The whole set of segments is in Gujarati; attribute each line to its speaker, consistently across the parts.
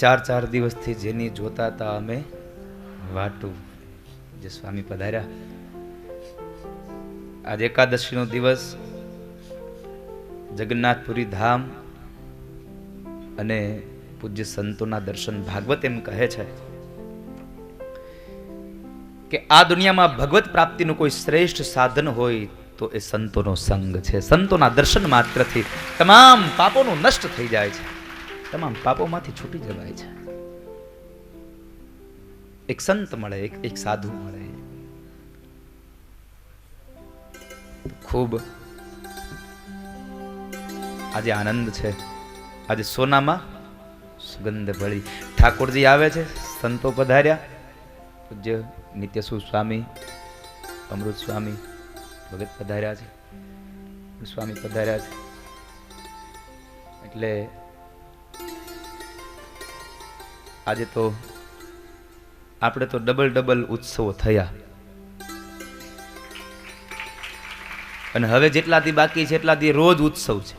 Speaker 1: ચાર દિવસથી જેની જોતા હતા અમે વાટું, જે સ્વામી પધાર્યા. આજ એકાદશીનો દિવસ, જગન્નાથપુરી ધામ અને પૂજ્ય સંતોના દર્શન. ભાગવત એમ કહે છે કે આ દુનિયામાં ભગવત પ્રાપ્તિનું કોઈ શ્રેષ્ઠ સાધન હોય તો એ સંતોનો સંગ છે. સંતોના દર્શન માત્રથી તમામ પાપોનું નષ્ટ થઈ જાય છે, તમામ પાપોમાંથી છૂટી જવાય છે. એક સંત મળે, એક સાધુ મળે, ખૂબ આજે આનંદ છે. આજે સોનામાં સુગંધ ભળી. ઠાકોરજી આવે છે, સંતો પધાર્યા, પૂજ્ય નિત્યસુખ સ્વામી, અમૃત સ્વામી ભગત પધાર્યા છે, સ્વામી પધાર્યા છે. એટલે આજે તો આપણે તો ડબલ ઉત્સવો થયા. અને હવે જેટલા દી બાકી છે એટલા દી રોજ ઉત્સવ છે.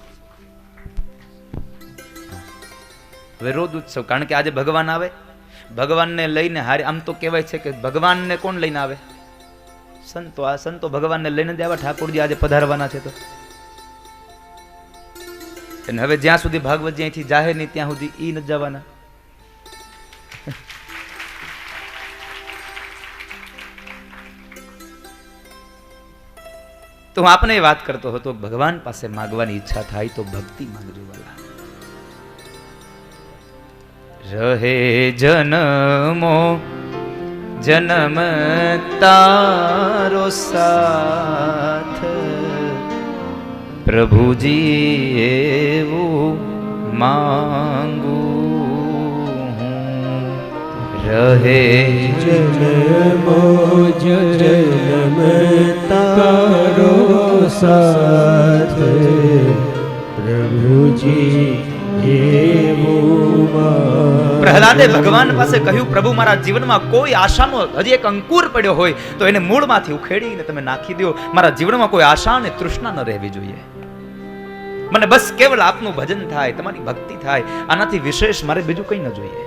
Speaker 1: હવે રોજ ઉત્સવ, કારણ કે આજે ભગવાન આવે, ભગવાનને લઈને હારે. આમ તો કહેવાય છે કે ભગવાનને કોણ લઈને આવે? સંતો. આ સંતો ભગવાનને લઈને જ આવ્યા. ઠાકોરજી આજે પધારવાના છે તો. અને હવે જ્યાં સુધી ભાગવત જ્યાંથી જાહેર નહીં ત્યાં સુધી ઈ ન જવાના. તો હું આપને વાત કરતો હતો, ભગવાન પાસે માગવાની ઈચ્છા થાય તો ભક્તિ માંગજો વાલા. રહે જન્મો જન્મ તારો સાથ, પ્રભુજી એવું માંગુ. રહે
Speaker 2: જન્મો જન્મ તારો સાથ, પ્રભુજી
Speaker 1: પ્રહલાદે ભગવાન પાસે કહ્યું, પ્રભુ મારા જીવનમાં કોઈ આશાનો હજી એક અંકુર પડ્યો હોય તો એને મૂળમાંથી ઉખેડીને તમે નાખી દો. મારા જીવનમાં કોઈ આશા અને તૃષ્ણા ન રહેવી જોઈએ. મને બસ કેવલ આપનું ભજન થાય, તમારી ભક્તિ થાય, આનાથી વિશેષ મારે બીજું કંઈ ન જોઈએ.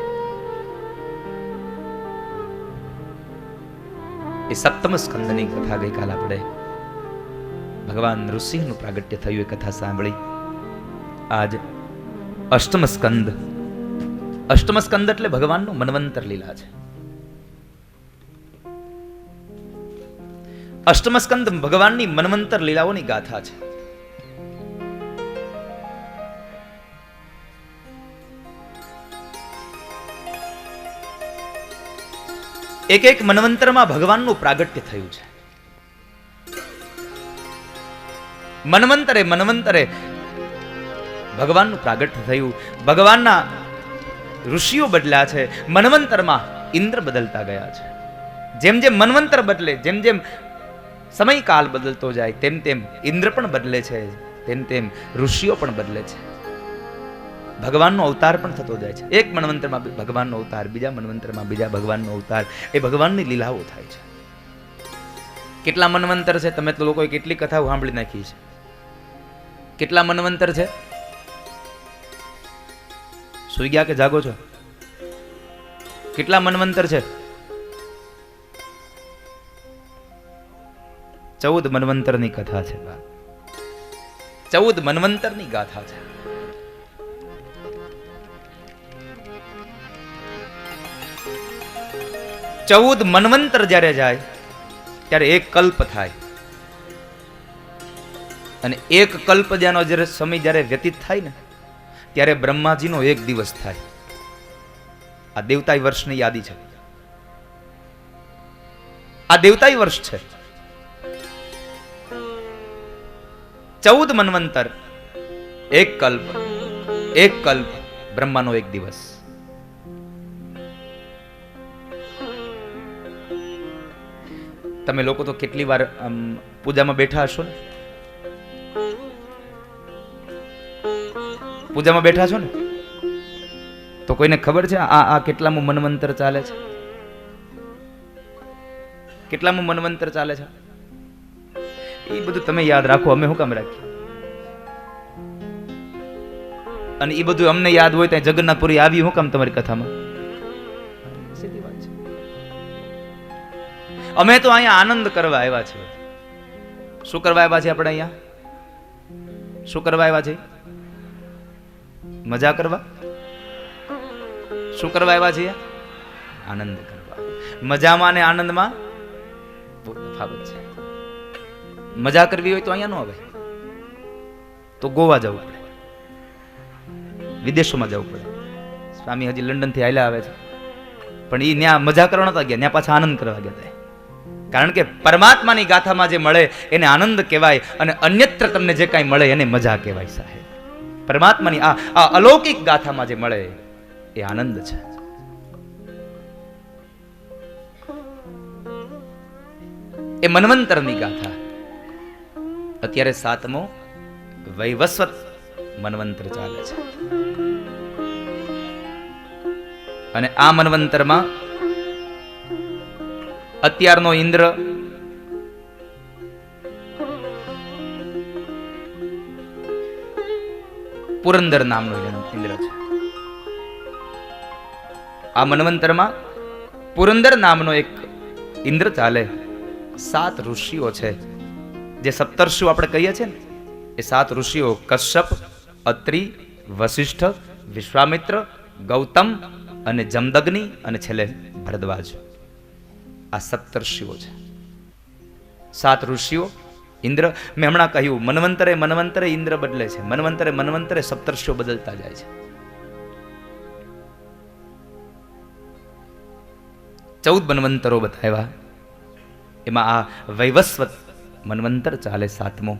Speaker 1: એ સપ્તમ સ્કંદની કથા ગઈકાલ આપણે ભગવાન નૃસિંહનું પ્રાગટ્ય થયું એ કથા સાંભળી. આજ અષ્ટમ સ્કંદ. અષ્ટમ સ્કંદ એટલે ભગવાનનું મન્વંતર લીલા છે. અષ્ટમ સ્કંદ ભગવાનની મન્વંતર લીલાઓની ગાથા છે. એક એક મન્વંતરમાં ભગવાનનું પ્રાગટ્ય થયું છે. મન્વંતરે ભગવાનનું પ્રાગટ્ય થયું. ભગવાનના ઋષિઓ બદલ્યા છે. મન્વંતરમાં ઇન્દ્ર બદલતા ગયા છે. જેમ જેમ મન્વંતર બદલે, જેમ જેમ સમયકાલ બદલતો જાય, તેમ તેમ ઇન્દ્ર પણ બદલે છે, તેમ તેમ ઋષિઓ પણ બદલે છે. ભગવાનનો અવતાર પણ થતો જાય છે. એક મન્વંતરમાં ભગવાનનો અવતાર, બીજા મન્વંતરમાં બીજા ભગવાનનો અવતાર. એ ભગવાનની લીલાઓ થાય છે. કેટલા મન્વંતર છે? તમે તો લોકોએ કેટલી કથાઓ સાંભળી નાખી છે. કેટલા મન્વંતર છે? સુઈ ગયા કે જાગો છો? કેટલા મન્વંતર છે? 14 મન્વંતરની કથા છે. 14 મન્વંતરની ગાથા છે. ચૌદ મન્વંતર જ્યારે જાય ત્યારે એક કલ્પ થાય. અને એક કલ્પ જેનો જ્યારે સમય જ્યારે વ્યતીત થાય ને ત્યારે બ્રહ્માજીનો એક દિવસ થાય. આ દેવતાઈ વર્ષની યાદી છે. આ દેવતાઈ વર્ષ છે. 14 મન્વંતર, એક કલ્પ, બ્રહ્માનો એક દિવસ. તમે લોકો તો કેટલી વાર પૂજામાં બેઠા હશો ને? પૂજામાં બેઠા છો ને તો કોઈને ખબર છે આ કેટલામું મન્વંતર ચાલે છે? કેટલામું મન્વંતર ચાલે છે? એ બધું તમે યાદ રાખો, અમે શું કામ રાખીએ? અને એ બધું અમને યાદ હોય ત્યાં જગન્નાથપુરી આવી હું કામ તમારી કથામાં? સીધી વાત છે. અમે તો અહીંયા આનંદ કરવા આવ્યા છે. શું કરવા આવ્યા છે આપણે અહીંયા? શું કરવા આવ્યા છે? મજા કરવા? શું કરવા આવ્યા છીએ? આનંદ કરવા. મજામાં અને આનંદમાં બહુ તફાવત છે. મજા કરવી હોય તો અહીંયા ન આવે, તો ગોવા જવું પડે, વિદેશોમાં જવું પડે. સ્વામી હજી લંડન થી આયલા આવે છે, પણ એ ત્યાં મજા કરવા નતા ગયા, ત્યાં પાછા આનંદ કરવા ગયા. કારણ કે પરમાત્માની ગાથામાં જે મળે એને આનંદ કહેવાય, અને અન્યત્ર તમને જે કાંઈ મળે એને મજા કહેવાય. સાહેબ, પરમાત્માની આ અલૌકિક ગાથામાં જે મળે એ આનંદ છે. એ મન્વંતરની ગાથા. અત્યારે 7મો વૈવસ્વત મન્વંતર ચાલે છે, અને આ મન્વંતરમાં અત્યારનો ઇન્દ્ર પુરંદર નામનો ઇન્દ્ર છે. આ મન્વંતરમાં પુરંદર નામનો એક ઇન્દ્ર ચાલે. 7 ઋષિઓ છે, જે સપ્તર્ષિઓ આપણે કહીએ છીએ ને, એ 7 ઋષિઓ કશ્યપ, અત્રિ, વશિષ્ઠ, વિશ્વામિત્ર, ગૌતમ અને જમદગ્નિ અને છેલ્લે ભરદ્વાજ. આ સપ્તર્ષિઓ છે. 7 ઋષિઓ ઇન્દ્ર. મેં હમણાં કહ્યું મન્વંતરે ઇન્દ્ર બદલે છે, મન્વંતરે સપ્તર્ષિઓ બદલતા જાય છે. 14 મન્વંતરો બતાવ્યા, એમાં આ વૈવસ્વત મન્વંતર ચાલે 7મો.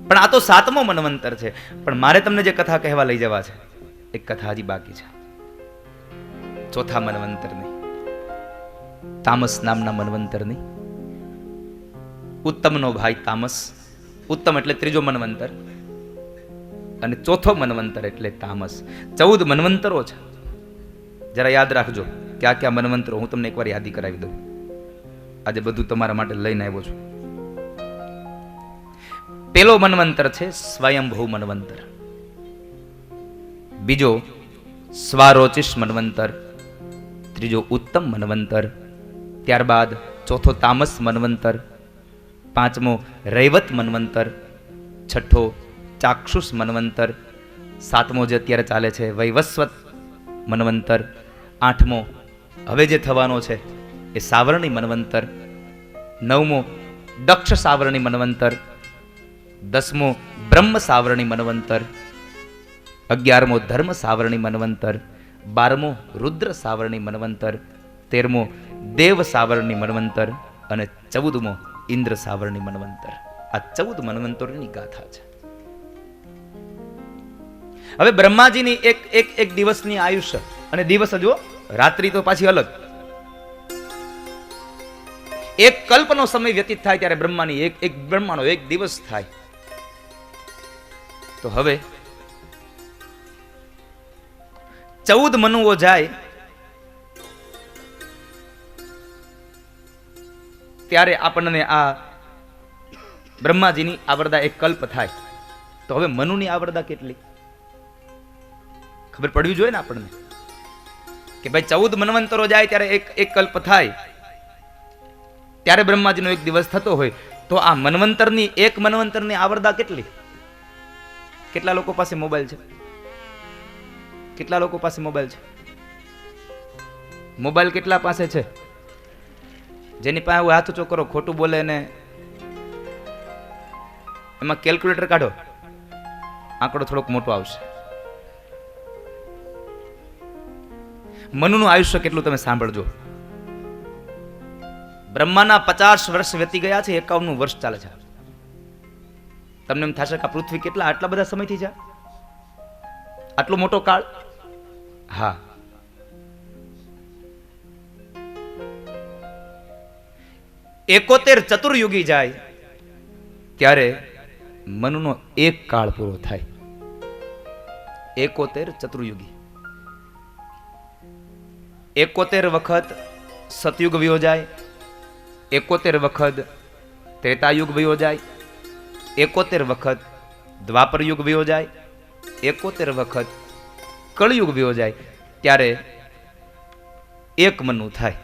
Speaker 1: પણ આ તો 7મો મન્વંતર છે. પણ મારે તમને જે કથા કહેવા લઈ જવા છે, એક કથા હજી બાકી છે. ચોથા મન્વંતરની, તામસ નામના મન્વંતરની. ઉત્તમનો ભાઈ તામસ. ઉત્તમ એટલે 3જો મન્વંતર, અને ચોથો મન્વંતર એટલે તામસ. 14 મન્વંતરો છે. જરા યાદ રાખજો ક્યાં ક્યાં મન્વંતરો. હું તમને એકવાર યાદી કરાવી દઉં. આજે બધું તમારા માટે લઈને આવ્યો છું. પેલો મન્વંતર છે સ્વયંભૂ મન્વંતર. બીજો સ્વારોચિષ મન્વંતર. ત્રીજો ઉત્તમ મન્વંતર. ત્યારબાદ ચોથો તામસ મન્વંતર. 5મો રૈવત મન્વંતર. 6ઠો ચાક્ષુષ મન્વંતર. 7મો જે અત્યારે ચાલે છે વૈવસ્વત મન્વંતર. 8મો હવે જે થવાનો છે એ સાવરણી મન્વંતર. 9મો દક્ષ સાવરણી મન્વંતર. 10મો બ્રહ્મ સાવરણી મન્વંતર. 11મો ધર્મ સાવરણી મન્વંતર. 12મો રુદ્ર સાવરણી મન્વંતર. 13મો દેવ સાવરણી મન્વંતર. અને 14મો ઇન્દ્ર સાવરણી મન્વંતર. આ 14 મન્વંતરોની ગાથા છે. હવે બ્રહ્માજીની એક દિવસની આયુષ્ય, અને દિવસ જુઓ, રાત્રિ તો પાછી અલગ. એક કલ્પનો સમય વ્યતીત થાય ત્યારે બ્રહ્માની એક બ્રહ્માનો એક દિવસ થાય. તો હવે 14 મનુઓ જાય ત્યારે આપણને આ બ્રહ્માજીની આવરદા એક કલ્પ થાય. તો હવે મનુની આવરદા કેટલી ખબર પડવી જોઈએ ને આપણને, કે ભાઈ 14 મન્વંતરો જાય ત્યારે એક કલ્પ થાય, ત્યારે બ્રહ્માજીનો એક દિવસ થતો હોય. તો આ મન્વંતરની એક મન્વંતરની આવરદા કેટલી? કેટલા લોકો પાસે મોબાઈલ છે? કેટલા લોકો પાસે મોબાઈલ છે? મોબાઈલ કેટલા પાસે છે? જેની પાસે હાથ ઊંચો કરો, ખોટું બોલે ને એમાં કેલ્ક્યુલેટર કાઢો, આંકડો થોડોક મોટો આવશે. મનુનું આયુષ્ય કેટલું તમે સાંભળજો. બ્રહ્માના 50 વર્ષ વીતી ગયા છે, 51 વર્ષ ચાલે છે. તમને એમ થશે કે આ પૃથ્વી આટલા બધા સમયથી છે, આટલો મોટો કાળ? હા, એકોતેર ચતુર્યુગી જાય ત્યારે મનુનો એક કાળ પૂરો થાય. 71 ચતુર્યુગી, 71 વખત સતયુગ વયો જાય, 71 વખત ત્રેતાયુગ વયો જાય, 71 વખત દ્વાપર યુગ વયો જાય, 71 વખત કળયુગ વયો જાય, ત્યારે એક મનુ થાય.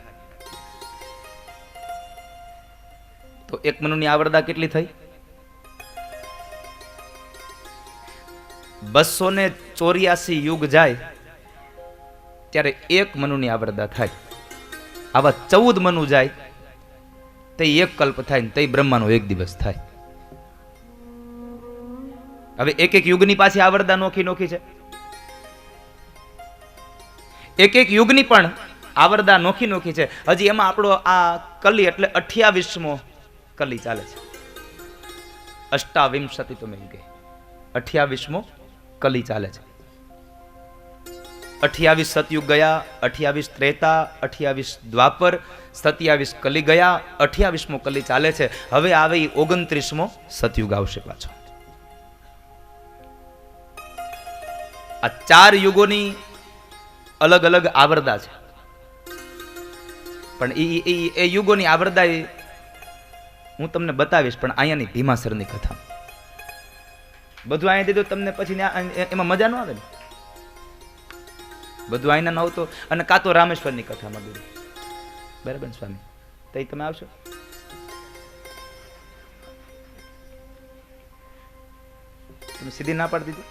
Speaker 1: તો એક મનુની આવરદા કેટલી થઈ? 284 યુગ જાય ત્યારે એક મનુની આવરદા થાય. આવા 14 મનુ જાય તે એક કલ્પ થાય ને તે બ્રહ્માનો એક દિવસ થાય. હવે એક એક યુગની પાછી આવરદા નોખી નોખી છે. એક એક યુગની પણ આવરદા નોખી નોખી છે. હજી એમાં આપણો આ કલી એટલે 28મો કલી ચાલે છે. અષ્ટાવિંશતિ તો મેં કહે 28મો કલી ચાલે છે. 28 સતયુગ ગયા, 28 ત્રેતા, 28 દ્વાપર, 27 કલી ગયા, 28મો કલી ચાલે છે. હવે આવે 29મો સતયુગ આવશે પાછો. આ 4 યુગોની અલગ અલગ આવરદા છે, પણ એ યુગોની આવરદા હું તમને બતાવીશ. પણ અહીંયાની ભીમાસરની કથા બધું અહીંયા દીધું તમને, પછી એમાં મજા ન આવે ને. બધું અહીંના ન આવતો, અને કાં તો રામેશ્વરની કથામાં દીધું. બરાબર ને સ્વામી? તો તમે આવશો? તમે સીધી ના પાડી દીધી.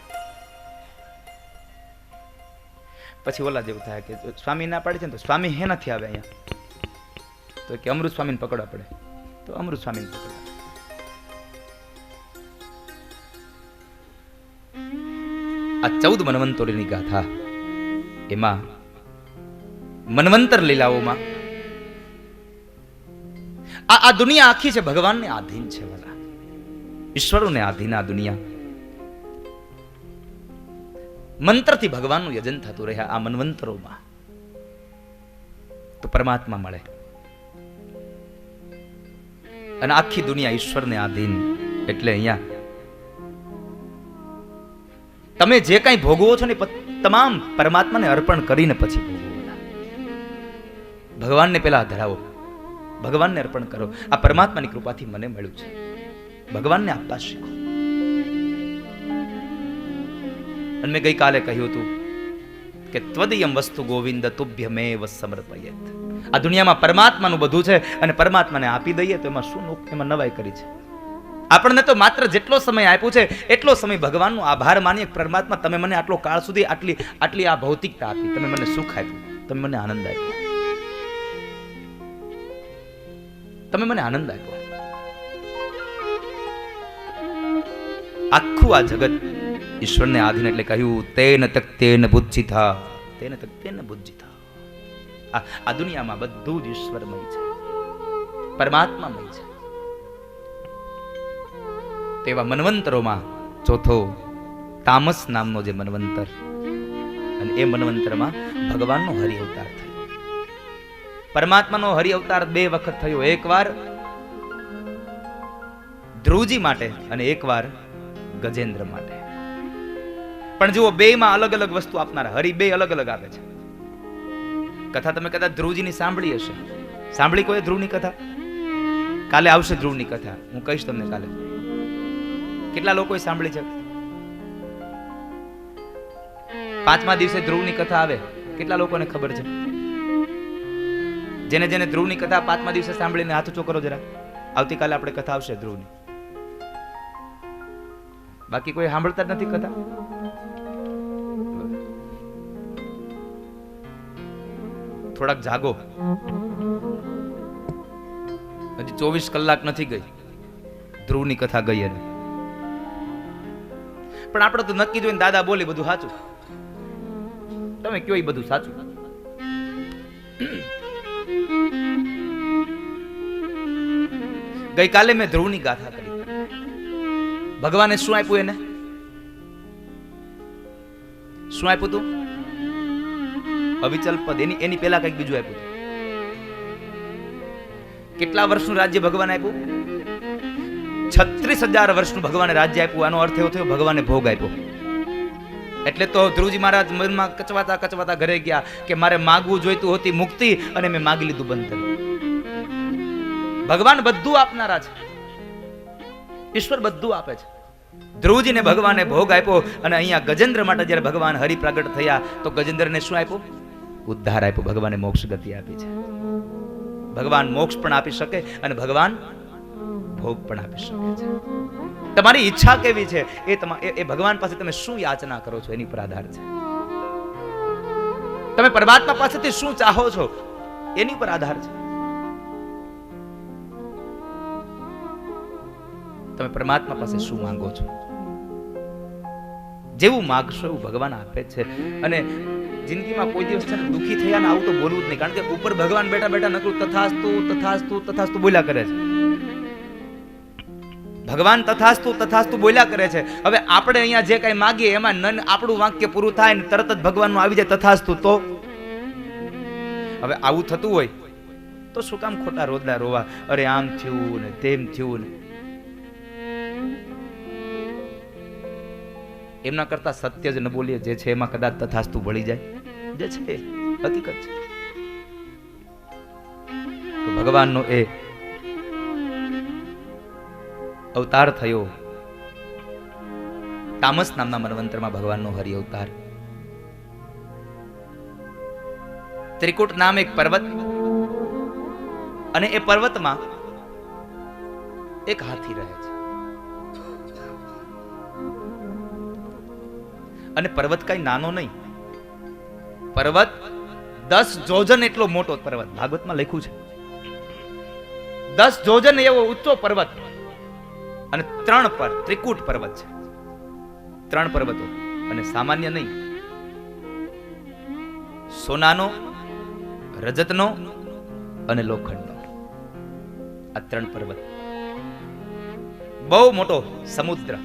Speaker 1: પછી ઓલા જેવું થાય કે સ્વામી ના પાડી છે ને તો સ્વામી હે નથી આવે અહીંયા, તો કે અમૃત સ્વામીને પકડવા પડે. તો અમૃત સ્વામીને પકડવા. આ 14 મન્વંતરોની ગાથા, એમાં મન્વંતર લીલાઓમાં આ દુનિયા આખી છે ભગવાનને આધીન છે. વાલા ઈશ્વરોને આધીન આ દુનિયા. મંત્રથી ભગવાનનું યજન થતું રહે આ મન્વંતરોમાં, તો પરમાત્મા મળે. અને આખી દુનિયા ઈશ્વરને આધીન. એટલે અહીંયા તમે જે કઈ ભોગવો છો ને તમામ પરમાત્માને અર્પણ કરીને પછી ભોગવો. ભગવાનને પેલા ધરાવો, ભગવાનને અર્પણ કરો. આ પરમાત્માની કૃપાથી મને મળ્યું છે, ભગવાનને આપતા શીખો. અને મેં ગઈકાલે કહ્યું હતું કે ત્વદીયમ વસ્તુ ગોવિંદ તુભ્યમેવ સમર્પયેત. આ દુનિયામાં પરમાત્માનું બધું છે, અને પરમાત્માને આપી દઈએ તો એમાં શું એમાં નવાઈ કરી છે? આપણને તો માત્ર જેટલો સમય આપ્યો છે એટલો સમય ભગવાનનો આભાર માનીએ. પરમાત્મા, તમે મને આટલો કાળ સુધી આટલી આ ભૌતિકતા આપી, તમે મને સુખ આપ્યું, તમે મને આનંદ આપ્યો, તમે મને આનંદ આપ્યો. આખું આ જગત ઈશ્વરને આધીન. એટલે કહ્યું તેન તક્તેન બુદ્ધિતા, તેન તક્તેન બુદ્ધિતા. આ દુનિયામાં બધું જ ઈશ્વરમય છે, પરમાત્મામય છે. તેવા મન્વંતરોમાં ચોથો તામસ નામનો જે મન્વંતર, અને એ મન્વંતરમાં ભગવાનનો હરિ અવતાર થયો. પરમાત્માનો હરિ અવતાર 2 વખત થયો. એકવાર ધ્રુવજી માટે અને એકવાર ગજેન્દ્ર માટે. પણ જુઓ, 2માં અલગ અલગ વસ્તુ આપનારા. હરિ 2 અલગ અલગ આપે છે. કથા તમે કદાચ ધ્રુવજીની સાંભળી હશે. સાંભળી કોઈ ધ્રુવની કથા? કાલે આવશે ધ્રુવની કથા, હું કહીશ તમને કાલે. કેટલા લોકોએ સાંભળી છે? 5મા દિવસે ધ્રુવની કથા આવે, કેટલા લોકોને ખબર છે? જેને જેને ધ્રુવની કથા 5મા દિવસે સાંભળીને હાથ ઊંચો કરો જરા. આવતીકાલે આપણે કથા આવશે ધ્રુવની. બાકી કોઈ સાંભળતા જ નથી કથા? થોડાક જાગો. હજી 24 કલાક નથી ગઈ, ધ્રુવની કથા ગઈ. અને પણ આપણે તો નક્કી જોઈને દાદા બોલી બધું સાચું. તમે કયો એ બધું સાચું. ગઈકાલે મેં ધ્રુવની ગાથા કરી. ભગવાને શું આપ્યું એને? શું આપ્યું તું? અવિચલ પદ. એની પેલા કઈક બીજું આપ્યું. કેટલા વર્ષનું રાજ્ય ભગવાન આપ્યું? 36,000 વર્ષનું ભગવાને રાજ્ય આપ્યું. આનો અર્થ એવો થયો ભગવાને ભોગ આપ્યો. એટલે તો ધ્રુવજી મહારાજ મનમાં કચવાતા કચવાતા ઘરે ગયા કે મારે માગવું જોઈતું હતી મુક્તિ, અને મેં માગી લીધું બંધન. ભગવાન બધું આપનારા છે, ઈશ્વર બધું આપે છે. ધ્રુવજીને ભગવાને ભોગ આપ્યો અને અહીંયા ગજેન્દ્ર માટે જ્યારે ભગવાન હરિ પ્રગટ થયા તો ગજેન્દ્રને શું આપ્યું? ઉદ્ધાર આપ્યો. ભગવાને મોક્ષ ગતિ આપી છે. ભગવાન મોક્ષ પણ આપી શકે અને ભગવાન ભોગ પણ આપી શકે છે. તમારી ઈચ્છા કેવી છે એ ભગવાન પાસે તમે શું યાચના કરો છો એની પર આધાર છે. તમે પરમાત્મા પાસેથી શું ચાહો છો એની પર આધાર છે. તમે પરમાત્મા પાસે શું માંગો છો? જેવું માંગશો એવું ભગવાન આપે છે. અને જિંદગીમાં કોઈ દિવસ છે ને દુઃખી થયા ને આવું તો બોલવું જ નહીં, કારણ કે ઉપર ભગવાન બેઠા બેઠા નકરું તથાસ્તુ તથાસ્તુ તથાસ્તુ બોલ્યા કરે છે. ભગવાન તથાસ્તુ તથાસ્તુ બોલ્યા કરે છે. હવે આપણે અહીંયા જે કઈ માંગીએ એમાં આપણું વાક્ય પૂરું થાય ને તરત જ ભગવાનનું આવી જાય તથાસ્તુ. તો હવે આવું થતું હોય તો શું કામ ખોટા રોદલા રોવા? અરે આમ થયું ને તેમ થયું ને. એમના કરતા સત્ય જ ન બોલીએ જે છે એમાં કદાચ તથાસ્તુ ભળી જાય. જે છે હકીકત છે. તો ભગવાનનો એ અવતાર થયો. તામસ નામના મન્વંતરમાં ભગવાનનો હરિ અવતાર. ત્રિકુટ નામ એક પર્વત, અને એ પર્વતમાં એક હાથી રહે છે. અને પર્વત કઈ નાનો નહીં. પર્વત 10 જોજન એટલો મોટો પર્વત. ભાગવતમાં લખ્યું છે 10 જોજન એવો ઊંચો પર્વત. અને 3 પર ત્રિકુટ પર્વત છે. 3 પર્વતો, અને સામાન્ય નહીં. સોનાનો, રજતનો અને લોખંડનો. આ 3 પર્વત. બહુ મોટો સમુદ્ર,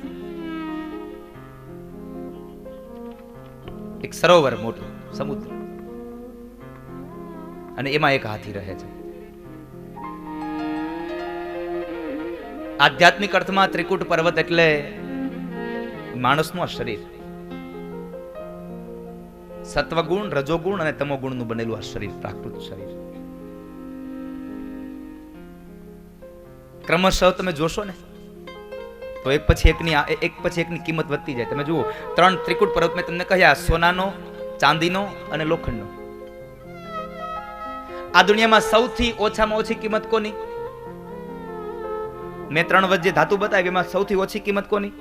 Speaker 1: એક સરોવર મોટું સમુદ્ર, અને એમાં એક હાથી રહે છે. આધ્યાત્મિક અર્થમાં ત્રિકુટ પર્વત એટલે માણસનું આ શરીર. સત્વગુણ, રજોગુણ અને તમોગુણનું બનેલું આ શરીર, પ્રાકૃત શરીર. ક્રમશઃ તમે જોશો ને તો એક પછી એકની કિંમત વધતી જાય. તમે જુઓ 3 ત્રિકુટ પર્વત મેં તમને કહ્યા, સોનાનો, ચાંદીનો અને લોખંડનો. આ દુનિયામાં સૌથી ઓછામાં ઓછી કિંમત કોની? મેં 3 વચ્ચે ધાતુ બતાવી, એમાં સૌથી ઓછી કિંમત કોની?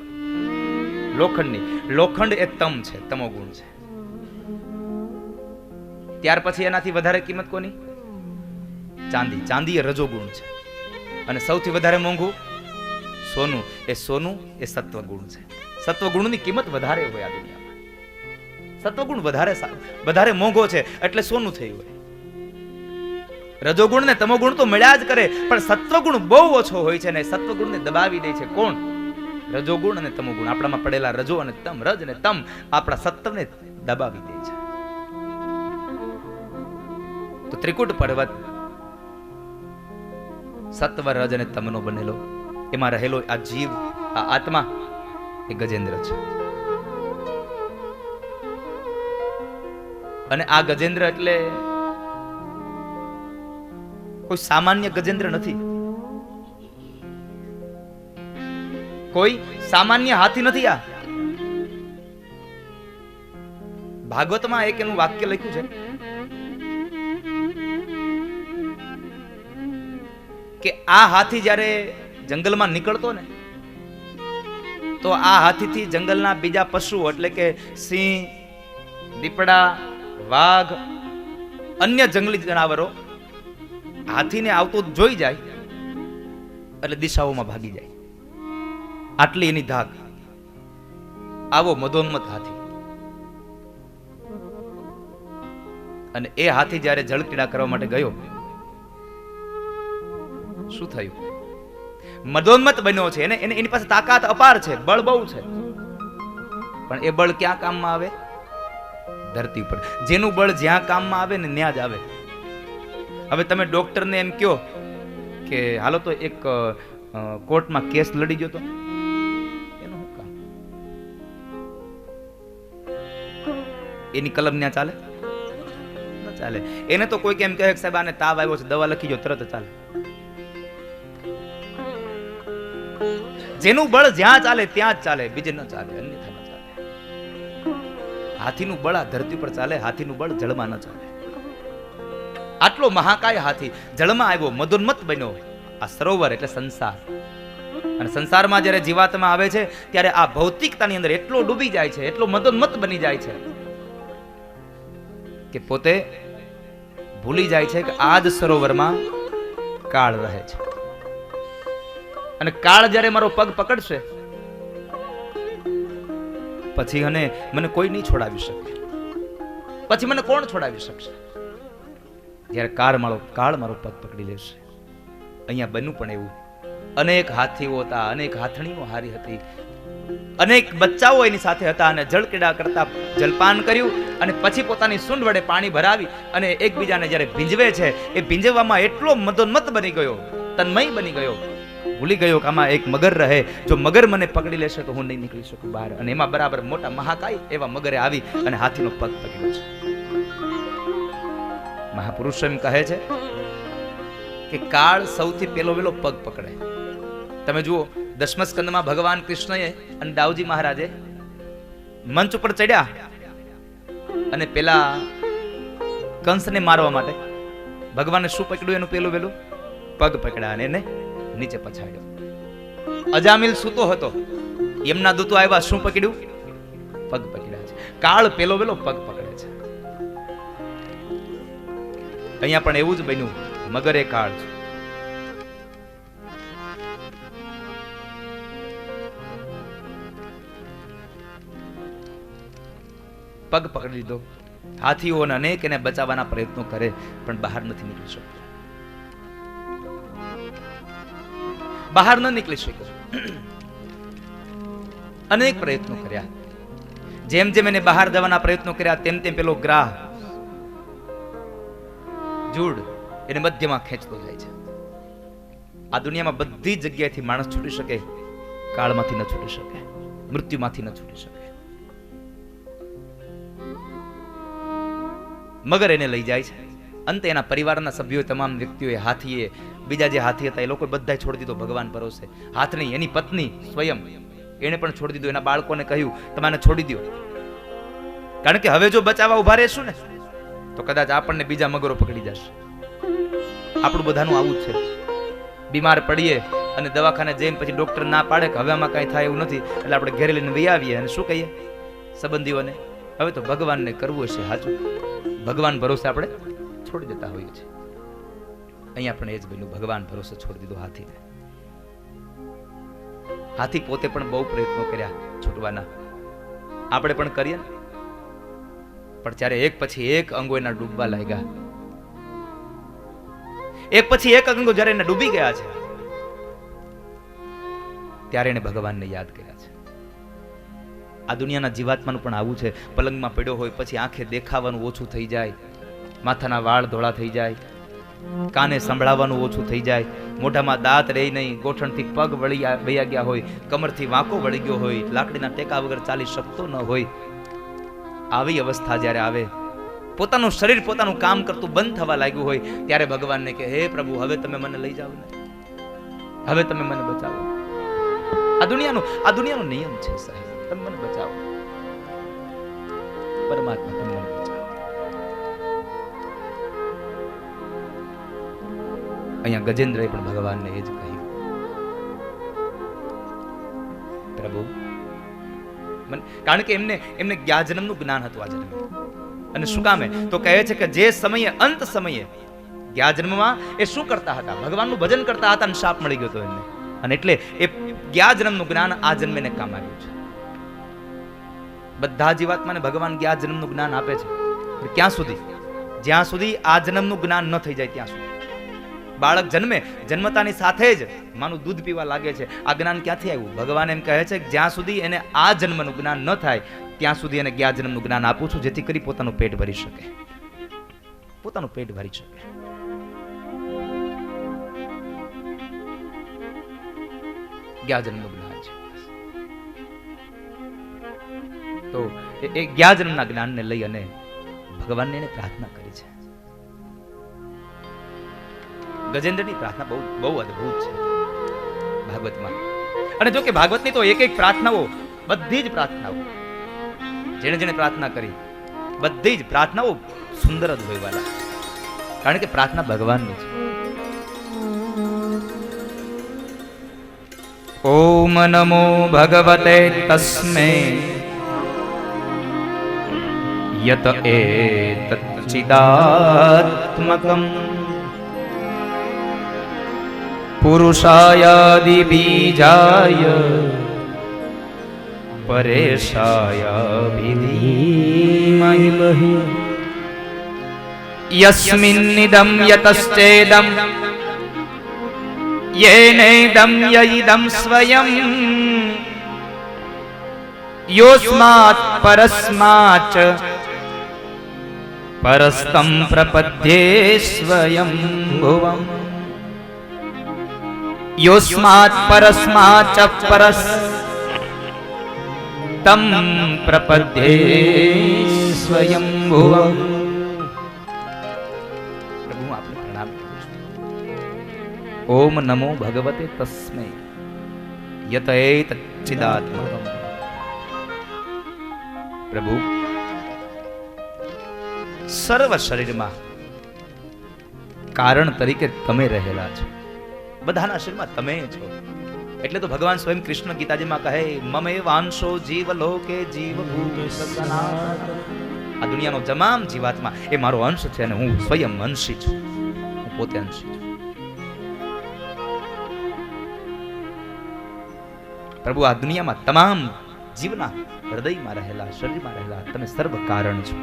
Speaker 1: લોખંડની. લોખંડ એ તમ છે, તમો ગુણ છે. ત્યાર પછી એનાથી વધારે કિંમત કોની? ચાંદી. ચાંદી એ રજોગુણ છે. અને સૌથી વધારે મોંઘું સોનું. એ સોનું એ સત્વગુણ છે. સત્વગુણની કિંમત વધારે હોય આ દુનિયામાં. સત્વગુણ વધારે મોંઘો છે એટલે સોનું થયું હોય. રજોગુણ ને તમોગુણ તો મળ્યા જ કરે, પણ સત્વગુણ બહુ ઓછો હોય છે, ને સત્વગુણને દબાવી દે છે. કોણ? રજોગુણ અને તમોગુણ. આપણામાં પડેલા રજો અને તમ, રજ અને તમ આપણા સત્વને દબાવી દે છે. તો ત્રિકુટ પર્વત સત્વ, રજ અને તમનો બનેલો. એમાં રહેલો આ જીવ, આ આત્મા એ ગજેન્દ્ર છે. અને આ ગજેન્દ્ર એટલે કોઈ સામાન્ય ગજેન્દ્ર નથી. કોઈ સામાન્ય હાથી નથી. આ ભાગવતમાં એક એનું વાક્ય લખ્યું છે કે આ હાથી જ્યારે જંગલમાં નીકળતો ને તો આ હાથીથી જંગલના બીજા પશુઓ એટલે કે સિંહ, દીપડા, વાઘ, અન્ય જંગલી જનાવરો હાથીને આવતો જોઈ જાય એટલે દિશાઓમાં ભાગી જાય. આટલી એની ધાક. આવો મદોન્મત હાથી. અને એ હાથી જ્યારે જળક્રીડા કરવા માટે ગયો, શું થયું? મદોન્મત બન્યો છે. એની પાસે તાકાત અપાર છે, બળ બહુ છે, પણ એ બળ ક્યાં કામમાં આવે? ધરતી ઉપર. જેનું બળ જ્યાં કામમાં આવે ને ત્યાં જ આવે. હવે તમે ડોક્ટરને એમ કહો કે હાલો તો એક કોર્ટમાં કેસ લડી ગયો, તો એનું શું કામ? એની કલમ ત્યાં ચાલે? ન ચાલે. એને તો કોઈ કેમ કહે કે સાહેબ આને તાવ આવ્યો છે, દવા લખી જો, તરત ચાલે. જેનું બળ જ્યાં ચાલે ત્યાં જ ચાલે, બીજે ન ચાલે, અન્યથા ન ચાલે. હાથીનું બળ આ ધરતી પર ચાલે, હાથીનું બળ જળમાં ન ચાલે. આટલો મહાકાય હાથી જળમાં આવ્યો, મદોન્મત્ત બન્યો. આ સરોવર એટલે સંસાર. અને સંસારમાં જ્યારે જીવાત્મા આવે છે ત્યારે આ ભૌતિકતાની અંદર એટલો ડૂબી જાય છે, એટલો મદોન્મત્ત બની જાય છે કે પોતે ભૂલી જાય છે કે આ જ સરોવરમાં કાળ રહે છે. અને કાળ જ્યારે મારો પગ પકડશે પછી અને મને કોઈ નહીં છોડાવી શકે. પછી મને કોણ છોડાવી શકશે? જ્યારે કાળ મારો પગ પકડી લેશે. અહીંયા બન્યું પણ એવું. અનેક હાથીઓ હતા, અનેક હાથણીઓ હારી હતી, અનેક બચ્ચાઓ એની સાથે હતા અને જળક્રીડા કરતા જલપાન કર્યું અને પછી પોતાની સૂંઢ વડે પાણી ભરાવી અને એકબીજાને જ્યારે ભીંજવે છે એ ભીંજવામાં એટલો મદોન્મત્ત બની ગયો, તન્મય બની ગયો, ભૂલી ગયો કે આમાં એક મગર રહે, જો મગર મને પકડી લેશે તો હું નહીં નીકળી શકું બહાર. અને એમાં બરાબર મોટા મહાકાય એવા મગરે આવી અને હાથીનો પગ પકડ્યો છે. મહાપુરુષો એમ કહે છે કે કાળ સૌથી પેલો વેલો પગ પકડે. તમે જુઓ દશમ સ્કંદમાં ભગવાન કૃષ્ણએ અને દાઉજી મહારાજે મંચ ઉપર ચડ્યા અને પેલા કંસને મારવા માટે ભગવાને શું પકડ્યું? એનું પેલું વેલું પગ પકડ્યા અને એને નીચે પછાડ્યો. અજામિલ સૂતો હતો, એમના દૂતો આવ્યા, શું પકડ્યું? પગ પકડ્યા છે. કાળ પેલો વેલો પગ પકડે છે. અહીંયા પણ એવું જ બન્યું, મગરે કાળ છે. પગ પકડી લીધો. હાથીઓને અનેક એને બચાવવાના પ્રયત્નો કરે પણ બહાર નથી નીકળી શકતો. બહાર ન નીકળી શક્યો. અનેક પ્રયત્નો કર્યા. જેમ જેમ એને બહાર જવાના પ્રયત્નો કર્યા તેમ તેમ પેલો ગ્રાહ જૂડ એને મધ્યમાં ખેંચતો જાય છે. આ દુનિયામાં બધી જગ્યાએથી માણસ છૂટી શકે, કાળમાંથી ન છૂટી શકે, મૃત્યુમાંથી ન છૂટી શકે. મગર એને લઈ જાય છે. અંતે એના પરિવારના સભ્યો, તમામ વ્યક્તિઓએ, હાથીએ, બીજા જે હાથી હતા એ લોકો બધા છોડી દીધો ભગવાન ભરોસે. હાથની એની પત્ની સ્વયં એને પણ છોડી દીધો. એના બાળકોને કહ્યું તમારે છોડી દો, કારણ કે હવે જો બચાવવા ઉભા રહેશું ને તો કદાચ આપણને બીજા મગરો પકડી જશે. આપણું બધાનું આવું જ છે. બીમાર પડીએ અને દવાખાને જઈને પછી ડોક્ટર ના પાડે કે હવે આમાં કાંઈ થાય એવું નથી, એટલે આપણે ઘરે લઈને વહી આવીએ અને શું કહીએ સંબંધીઓને? હવે તો ભગવાનને કરવું હશે સાચું, ભગવાન ભરોસે આપણે છોડી દેતા હોઈએ છીએ. અહીંયા પણ એ જ બન્યું, ભગવાન ભરોસે છોડી દીધો હાથીને. હાથી પોતે પણ બહુ પ્રયત્નો કર્યા છૂટવાના, આપણે પણ કરીએ ને. પણ ત્યારે એક પછી એક અંગો એના ડૂબવા લાગ્યા. એક પછી એક અંગો જ્યારે એને ડૂબી ગયા છે ત્યારે એને ભગવાનને યાદ કર્યા છે. આ દુનિયાના જીવાત્માનું પણ આવું છે. પલંગમાં પડ્યો હોય પછી આંખે દેખાવાનું ઓછું થઈ જાય, માથાના વાળ ધોળા થઈ જાય, કાને સંભળાવવાનું ઓછું થઈ જાય, મોઢામાં દાંત રહી નહીં, ગોઠણથી પગ વળ્યા ગયા હોય, કમરથી વાંકો વળી ગયો હોય, લાકડીના ટેકા વગર ચાલી શકતો ન હોય. આવી અવસ્થા જ્યારે આવે, પોતાનું શરીર પોતાનું કામ કરતું બંધ થવા લાગ્યું હોય, ત્યારે ભગવાનને કે હે પ્રભુ, હવે તમે મને લઈ જાઓ ને, હવે તમે મને બચાવો. આ દુનિયાનો નિયમ છે સાહેબ, તમે મને બચાવો. પરમાત્મા તમે મને બચાવો. અહીંયા ગજેન્દ્રએ પણ ભગવાનને એ જ કહ્યું, પ્રભુ કારણ કે એમને જ્ઞાજન્મનું જ્ઞાન હતું આ જન્મે. અને શું કામે? તો કહે છે કે જે સમયે અંત સમયે જ્ઞાજન્મમાં એ શું કરતા હતા? ભગવાનનું ભજન કરતા હતા અને શાપ મળી ગયો હતો એમને. અને એટલે એ જ્ઞાજન્મનું જ્ઞાન આ જન્મેને કામ આવ્યું છે. બધા જીવાત્માને ભગવાન જ્ઞાજન્મનું જ્ઞાન આપે છે. ક્યાં સુધી? જ્યાં સુધી આ જન્મનું જ્ઞાન ન થઈ જાય ત્યાં સુધી. બાળક જન્મતાની સાથે જ માનું દૂધ પીવા લાગે છે. આ જ્ઞાન ક્યાંથી આવ્યું? ભગવાન એમ કહે છે કે જ્યાં સુધી એને આ જન્મનું જ્ઞાન ન થાય ત્યાં સુધી એને જ્ઞાજન્મનું જ્ઞાન આપું છું, જેથી કરી પોતાનું પેટ ભરી શકે, પોતાનું પેટ ભરી શકે. જ્ઞાજન્મનું જ્ઞાન છે. તો એ જ્ઞાજન્મના જ્ઞાનને લઈ અને ભગવાનને એને પ્રાર્થના કરી છે. ગજેન્દ્રની પ્રાર્થના બહુ અદ્ભુત છે ભાગવતમાં. અને જો કે ભાગવતની તો એક એક પ્રાર્થનાઓ, બધી જ પ્રાર્થનાઓ, જેણે જેણે પ્રાર્થના કરી બધી જ પ્રાર્થનાઓ સુંદર જ હોય વાલા, કારણ કે પ્રાર્થના ભગવાનની છે. ઓમ નમો ભગવતે તસ્મે યત એતચ્ચિદાત્મકં પુરુષાયાદિ બીજાય પરેશાયાભિધીમહિ યસ્મિન્નિદં યતશ્ચેદં येनेदं यइदं स्वयं योऽस्मात् परस्माच् परस्तं प्रपद्ये स्वयं भुवम् योऽस्मात् परस्माच् परस्तं प्रपद्ये स्वयं भुवम्. प्रभु आपने प्रणाम करूं છું. ओम नमो भगवते तस्मै यत एतच्चिदात्मकम्. प्रभु સર્વ શરીરમાં કારણ તરીકે તમે રહેલા છો, બધાના શરીરમાં તમે છો. એટલે તો ભગવાન સ્વયં કૃષ્ણ ગીતાજીમાં કહે મમે વાંશો જીવ લોકે જીવ ભૂત સનાતન. આ દુનિયાનો તમામ જીવાત્મા એ મારો અંશ છે અને હું સ્વયં અંશી છું, હું પોતે અંશી છું. પ્રભુ આ દુનિયામાં તમામ જીવના હૃદયમાં રહેલા, શરીરમાં રહેલા તમે સર્વ કારણ છો.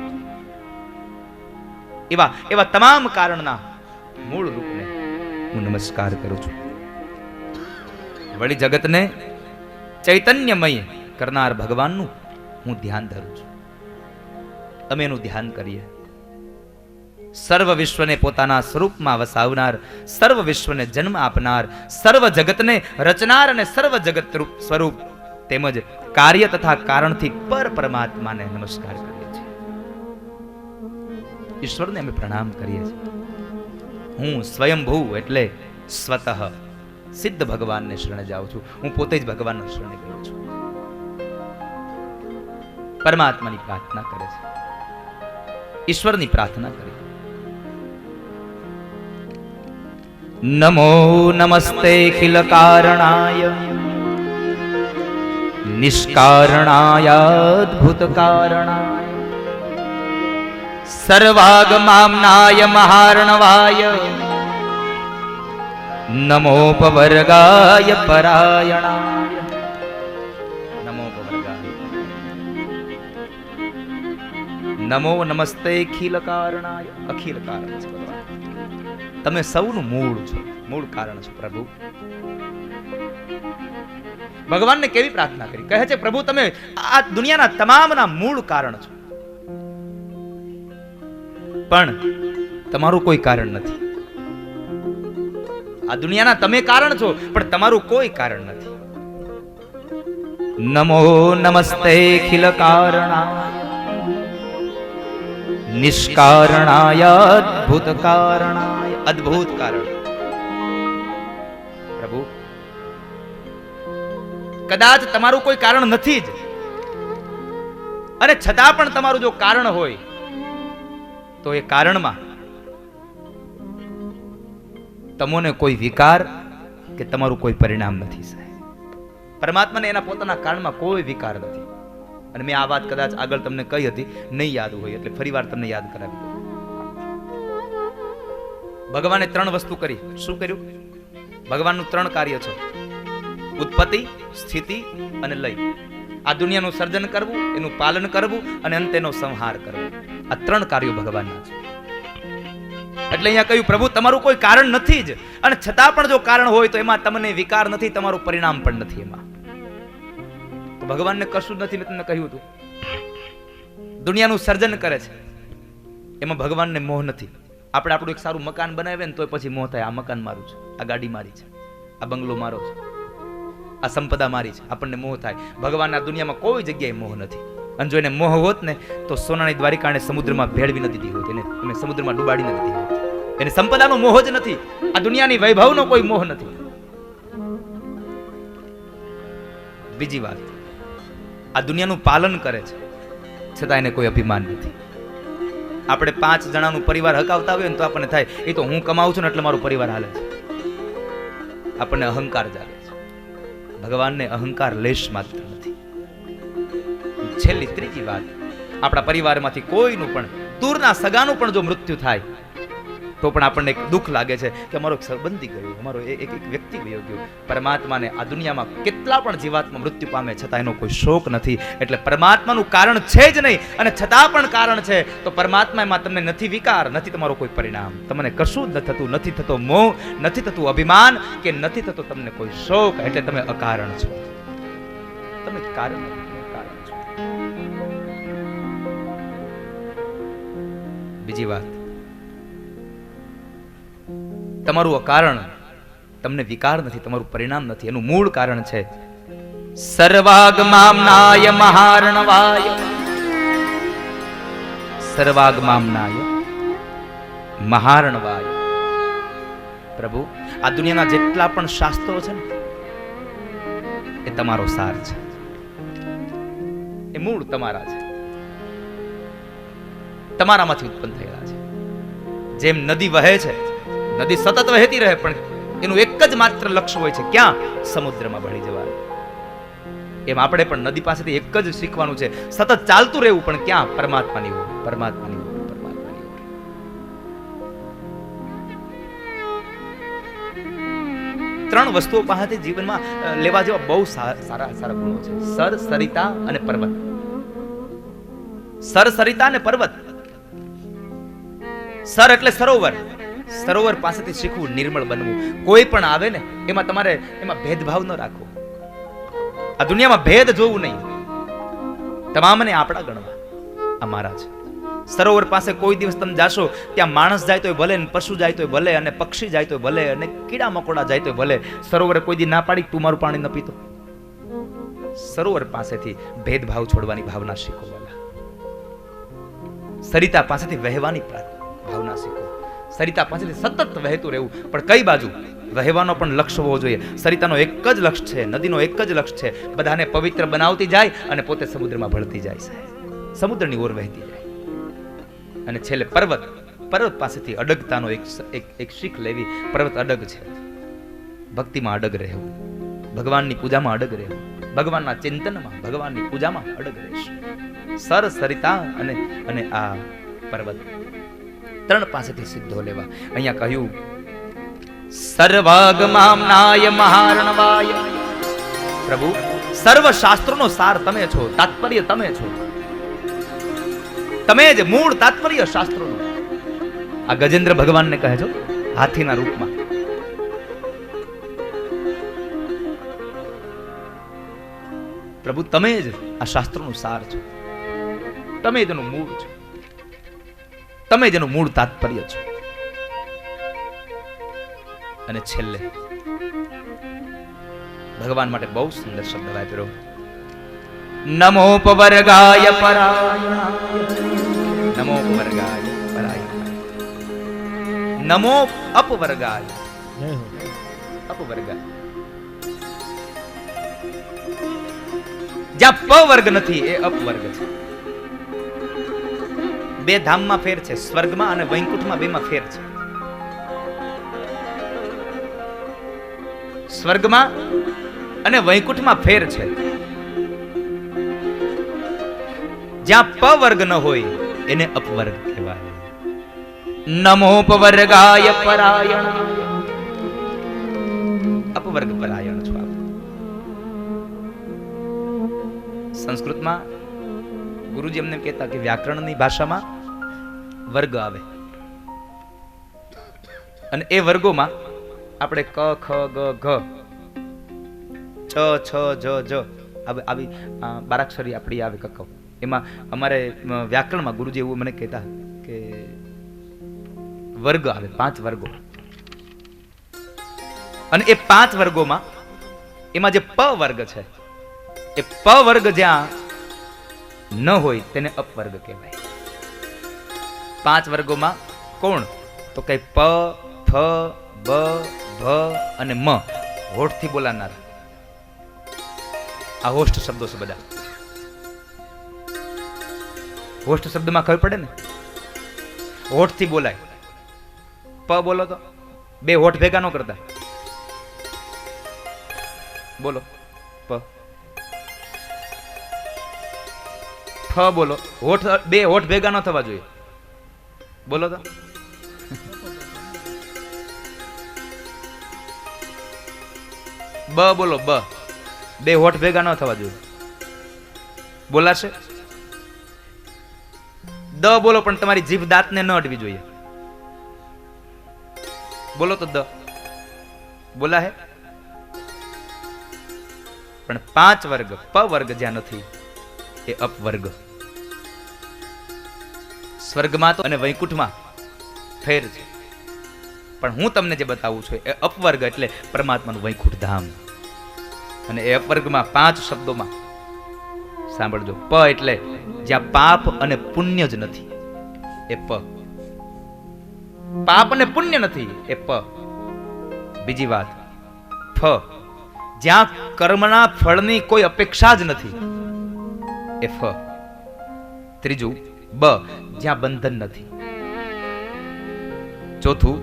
Speaker 1: એવા તમામ કારણના મૂળ રૂપને હું નમસ્કાર કરું છું. વળી જગતને ચૈતન્યમય કરનાર ભગવાનનું હું ધ્યાન ધરું છું. તમે એનું ધ્યાન કરીએ. સર્વ વિશ્વને પોતાના સ્વરૂપમાં વસાવનાર, સર્વ વિશ્વને જન્મ આપનાર, સર્વ જગતને રચનાર અને સર્વ જગત સ્વરૂપ તેમજ કાર્ય તથા કારણથી પર પરમાત્માને નમસ્કાર કરીએ છીએ. ઈશ્વરને અમે પ્રણામ કરીએ છીએ. હું સ્વયંભૂ એટલે સ્વતઃ સિદ્ધ ભગવાનને શરણે જાઉં છું. હું પોતે જ ભગવાનને શરણે ગયો છું. પરમાત્માની પ્રાર્થના કરે છે, ઈશ્વરની પ્રાર્થના કરી. નમો નમસ્તે અખિલ કારણાય નિષ્કારણાય અદ્ભુત કારણાય સર્વાગમામ્નાય મહાર્ણવાય નમોપવર્ગાય પરાયણાય. નમોપવર્ગાય નમો નમસ્તે અખિલ કારણાય. અખિલ કારણ છે ભગવાન, તમે સૌનું મૂળ છો, મૂળ કારણ છો. પ્રભુ ભગવાનને કેવી પ્રાર્થના કરી, કહે છે પ્રભુ તમે આ દુનિયાના તમામના મૂળ કારણ છો, પણ તમારું કોઈ કારણ નથી. આ દુનિયાના તમે કારણ છો પણ તમારું કોઈ કારણ નથી. નમો નમસ્તે અખિલ કારણાય નિષ્કારણાય અદ્ભુત કારણાય. અદ્ભુત કારણ. પ્રભુ કદાચ તમારું કોઈ કારણ નથી જ, અને છતાં પણ તમારું જો કારણ હોય તો એ કારણમાં તમોને કોઈ વિકાર કે તમારું કોઈ પરિણામ નથી સાહેબ. પરમાત્માને એના પોતાના કારણમાં કોઈ વિકાર નથી. અને મેં આ વાત કદાચ આગળ તમને કહી હતી, નહીં યાદ હોય એટલે ફરીવાર તમને યાદ કરાવી દઉં. ભગવાને 3 વસ્તુ કરી. શું કર્યું? ભગવાનનું 3 કાર્ય છે: ઉત્પત્તિ, સ્થિતિ અને લય. આ દુનિયાનું સર્જન કરવું, એનું પાલન કરવું અને અંતે એનો સંહાર કરવો. આ 3 કાર્યો ભગવાનના છે. એટલે અહીંયા કહ્યું પ્રભુ તમારું કોઈ કારણ નથી જ, અને છતાં પણ જો કારણ હોય તો એમાં તમને વિકાર નથી, તમારું પરિણામ પણ નથી. એમાં તો ભગવાનને કશું જ નથી. મેં તમને કહ્યું હતું દુનિયાનું સર્જન કરે છે, એમાં ભગવાનને મોહ નથી. આપણે આપણું એક સારું મકાન બનાવીએ ને તો પછી મોહ થાય, આ મકાન મારું છે, આ ગાડી મારી છે, આ બંગલો મારો છે, આ સંપદા મારી છે, આપણને મોહ થાય. ભગવાન આ દુનિયામાં કોઈ જગ્યાએ મોહ નથી. અને જો એને મોહ હોત ને તો સોનાની દ્વારિકાને સમુદ્રમાં ભેળવી ન દીધી હોત, એને સમુદ્રમાં ડૂબાડી ન દીધી હોત. એને સંપદાનો મોહ જ નથી, આ દુનિયાની વૈભવનો કોઈ મોહ નથી. બીજી વાત, આ દુનિયાનું પાલન કરે છે છતાં એને કોઈ અભિમાન નથી. આપણે 5 જણાનું પરિવાર હકાવતા હોય ને તો આપણને થાય એ તો હું કમાઉં છું ને એટલે મારો પરિવાર હાલે છે. આપણને અહંકાર જાગે છે. ભગવાનને અહંકાર લેશ માત્ર નથી. છેલ્લી ત્રીજી વાત, આપણા પરિવારમાંથી કોઈનું પણ દૂરના સગાનું પણ જો મૃત્યુ થાય તો પણ આપણને એક દુઃખ લાગે છે કે અમારો એક સંબંધી ગયો, અમારો એક વ્યક્તિ ગયો. પરમાત્માને આ દુનિયામાં કેટલા પણ જીવાત્મા મૃત્યુ પામે છતાં એનો કોઈ શોક નથી. એટલે પરમાત્માનું કારણ છે જ નહીં અને છતાં પણ કારણ છે તો પરમાત્મામાં તમને નથી વિકાર, નથી તમારો કોઈ પરિણામ, તમને કશું જ થતું, નથી થતો મોહ, નથી થતું અભિમાન કે નથી થતો તમને કોઈ શોક. એટલે તમે અકારણ છો, તમે કારણ છો. બીજી વાત, તમારું અકારણ, તમને વિકાર નથી, તમારું પરિણામ નથી. એનું મૂળ કારણ છે સર્વાગમામનાય મહારણવાય. સર્વાગમામનાય મહારણવાય. પ્રભુ, આ દુનિયાના જેટલા પણ શાસ્ત્રો છે ને એ તમારો સાર છે, એ મૂળ તમારા છે, તમારામાંથી ઉત્પન્ન થયેલા છે. જેમ નદી વહે છે, નદી સતત વહેતી રહે પણ એનું એક જ માત્ર લક્ષ્ય હોય છે, ક્યાં? સમુદ્રમાં ભળી જવાનું. એમ આપણે પણ નદી પાસેથી એક જ શીખવાનું છે, સતત ચાલતું રહેવું, પણ ક્યાં? પરમાત્માની ઓર, પરમાત્માની ઓર, પરમાત્માની ઓર. ત્રણ વસ્તુઓ પાસેથી જીવનમાં લેવા જેવા બહુ સારા સારા ગુણો છે: સર, સરિતા અને પર્વત. સર, સરિતા અને પર્વત. સર એટલે સરોવર. સરોવર પાસેથી શીખવું, નિર્મળ બનવું. કોઈ પણ આવે ને એમાં તમારે એમાં ભેદભાવ ન રાખવો. આ દુનિયામાં ભેદ જોવું નહીં, તમામને આપણા ગણવા. આ મારા છે. સરોવર પાસે કોઈ દિવસ તમે જાશો, ત્યાં માણસ જાય તોય ભલે, પશુ જાય તોય ભલે, અને પક્ષી જાય તોય ભલે, અને કીડા મકોડા જાય તોય ભલે, સરોવરે કોઈ દી ના પાડી તું મારું પાણી ન પીતો. સરોવર પાસેથી ભેદભાવ છોડવાની ભાવના શીખો. સરિતા પાસેથી વહેવાની ભાવના શીખો. સરિતા પાસેથી સતત વહેતું રહેવું, પણ કઈ બાજુ વહેવાનો પણ લક્ષ્ય હોવો જોઈએ. સરિતાનો એક જ લક્ષ્ય છે, નદીનો એક જ લક્ષ્ય છે, બધાને પવિત્ર બનાવતી જાય અને પોતે સમુદ્રમાં ભળતી જાય છે, સમુદ્રની ઓર વહેતી જાય. અને છેલ્લે પર્વત. પર્વત પાસેથી અડગતાનો એક શીખ લેવી. પર્વત અડગ છે, ભક્તિમાં અડગ રહેવું, ભગવાનની પૂજામાં અડગ રહેવું, ભગવાનના ચિંતનમાં, ભગવાનની પૂજામાં અડગ રહેશે. સર, સરિતા અને આ પર્વત, ત્રણ પાસેથી સિદ્ધો લેવા. અહીંયા કહ્યું સર્વાગમામનાય મહારણવાય. પ્રભુ, સર્વ શાસ્ત્રોનો સાર તમે છો, તાત્પર્ય તમે છો, તમે જ મૂળ તાત્પર્ય શાસ્ત્રોનું. આ ગજેન્દ્ર ભગવાનને કહે છો હાથીના રૂપમાં. પ્રભુ, તમે જ આ શાસ્ત્રોનું સાર છો, તમે જ એનું મૂળ છો, તમે જ એનું મૂળ તાત્પર્ય છો. અને છેલ્લે ભગવાન માટે બહુ સુંદર શબ્દ વાપર્યો: નમોપવર્ગાય પરાયણાય. નમોપવર્ગાય પરાયણાય. નમો અપવર્ગાય. અપવર્ગાય. જ્યાં પ વર્ગ નથી એ અપવર્ગ છે. બે ધામમાં ફેર છે, સ્વર્ગમાં અને વૈકુંઠમાં, બેમાં ફેર છે. સ્વર્ગમાં અને વૈકુંઠમાં ફેર છે. જ્યાં પ વર્ગ ન હોય એને અપવર્ગ કહેવાય. નમોપવર્ગાય પરાયણાય. અપવર્ગ પરાયણ છો આપ. સંસ્કૃતમાં ગુરુજી અમને કહેતા કે વ્યાકરણની ભાષામાં વર્ગ આવે અને એ વર્ગોમાં આપણે ક, ખ, ગ, ઘ, ચ, છ, જ, જ આવી બારાક્ષરી આપણી આવે કક્કવ. એમાં અમારે વ્યાકરણમાં ગુરુજી એવું મને કહેતા કે વર્ગ આવે, 5 વર્ગો. અને એ 5 વર્ગોમાં એમાં જે પ વર્ગ છે, એ પ વર્ગ જ્યાં ન હોય તેને અપવર્ગ કહેવાય. 5 વર્ગોમાં કોણ? તો કઈ પ, ફ, બ, ભ અને મ, હોઠથી બોલાનાર. આ હોસ્ટ શબ્દો છે બધા. હોસ્ટ શબ્દમાં ખબર પડે ને, હોઠ થી બોલાય. પ બોલો તો બે હોઠ ભેગા ન કરતા. બોલો પ. ફ બોલો, હોઠ બે હોઠ ભેગા ન થવા જોઈએ. બોલો તો. બ બોલો, બ બે હોઠ ભેગા ન થવા જોઈએ. બોલાશે? દ બોલો પણ તમારી જીભ દાંતને ન અડવી જોઈએ. બોલો તો દ. બોલા હે? પણ 5 વર્ગ, પ વર્ગ જ્યાં નથી એ અપવર્ગ. સ્વર્ગમાં તો અને વૈકુંઠમાં ફેર છે, પણ હું તમને જે બતાવું છું એ અપવર્ગ એટલે પરમાત્માનું વૈકુંઠ ધામ. અને એ અપવર્ગમાં 5 શબ્દોમાં સાંભળજો. પ એટલે જ્યાં પાપ અને પુણ્ય જ નથી એ પ. પાપ અને પુણ્ય નથી એ પ. બીજી વાત ફ, જ્યાં કર્મના ફળની કોઈ અપેક્ષા જ નથી એ ફ. ત્રીજું બ, જ્યાં બંધન નથી. ચોથું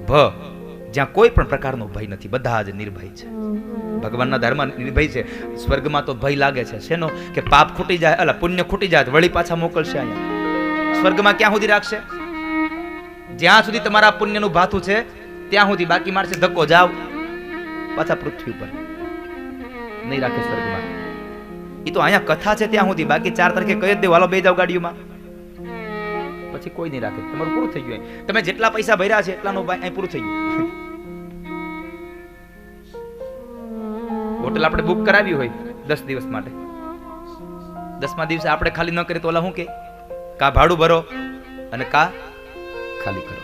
Speaker 1: ભ, જ્યાં કોઈ પણ પ્રકારનો ભય નથી, બધા જ નિર્ભય છે. ભગવાનના ધર્મ નિર્ભય છે. સ્વર્ગમાં તો ભય લાગે છે શેનો? કે પાપ ખૂટી જાય, અલા પુણ્ય ખૂટી જાય વળી પાછા મોકલશે અહીંયા. સ્વર્ગમાં ક્યાં સુધી રાખશે? જ્યાં સુધી તમારા પુણ્યનું ભાથું છે ત્યાં સુધી. બાકી મારશે ધક્કો, જાવ પાછા પૃથ્વી ઉપર. નહીં રાખે સ્વર્ગમાં. એ તો અહીંયા કથા છે ત્યાં સુધી. બાકી 4 તારીખે કહી જ દેવું હાલો બે જાવ ગાડીઓમાં, પછી કોઈ નહીં રાખે. તમારું પૂરું થઈ ગયું. તમે જેટલા પૈસા ભર્યા છે એટલાનું અહીં પૂરું થઈ ગયું. હોટલ આપણે બુક કરાવી હોય 10 દિવસ માટે, 10મા દિવસે આપણે ખાલી ન કરીએ તો ઓલા શું કે કા ભાડું ભરો અને કા ખાલી કરો.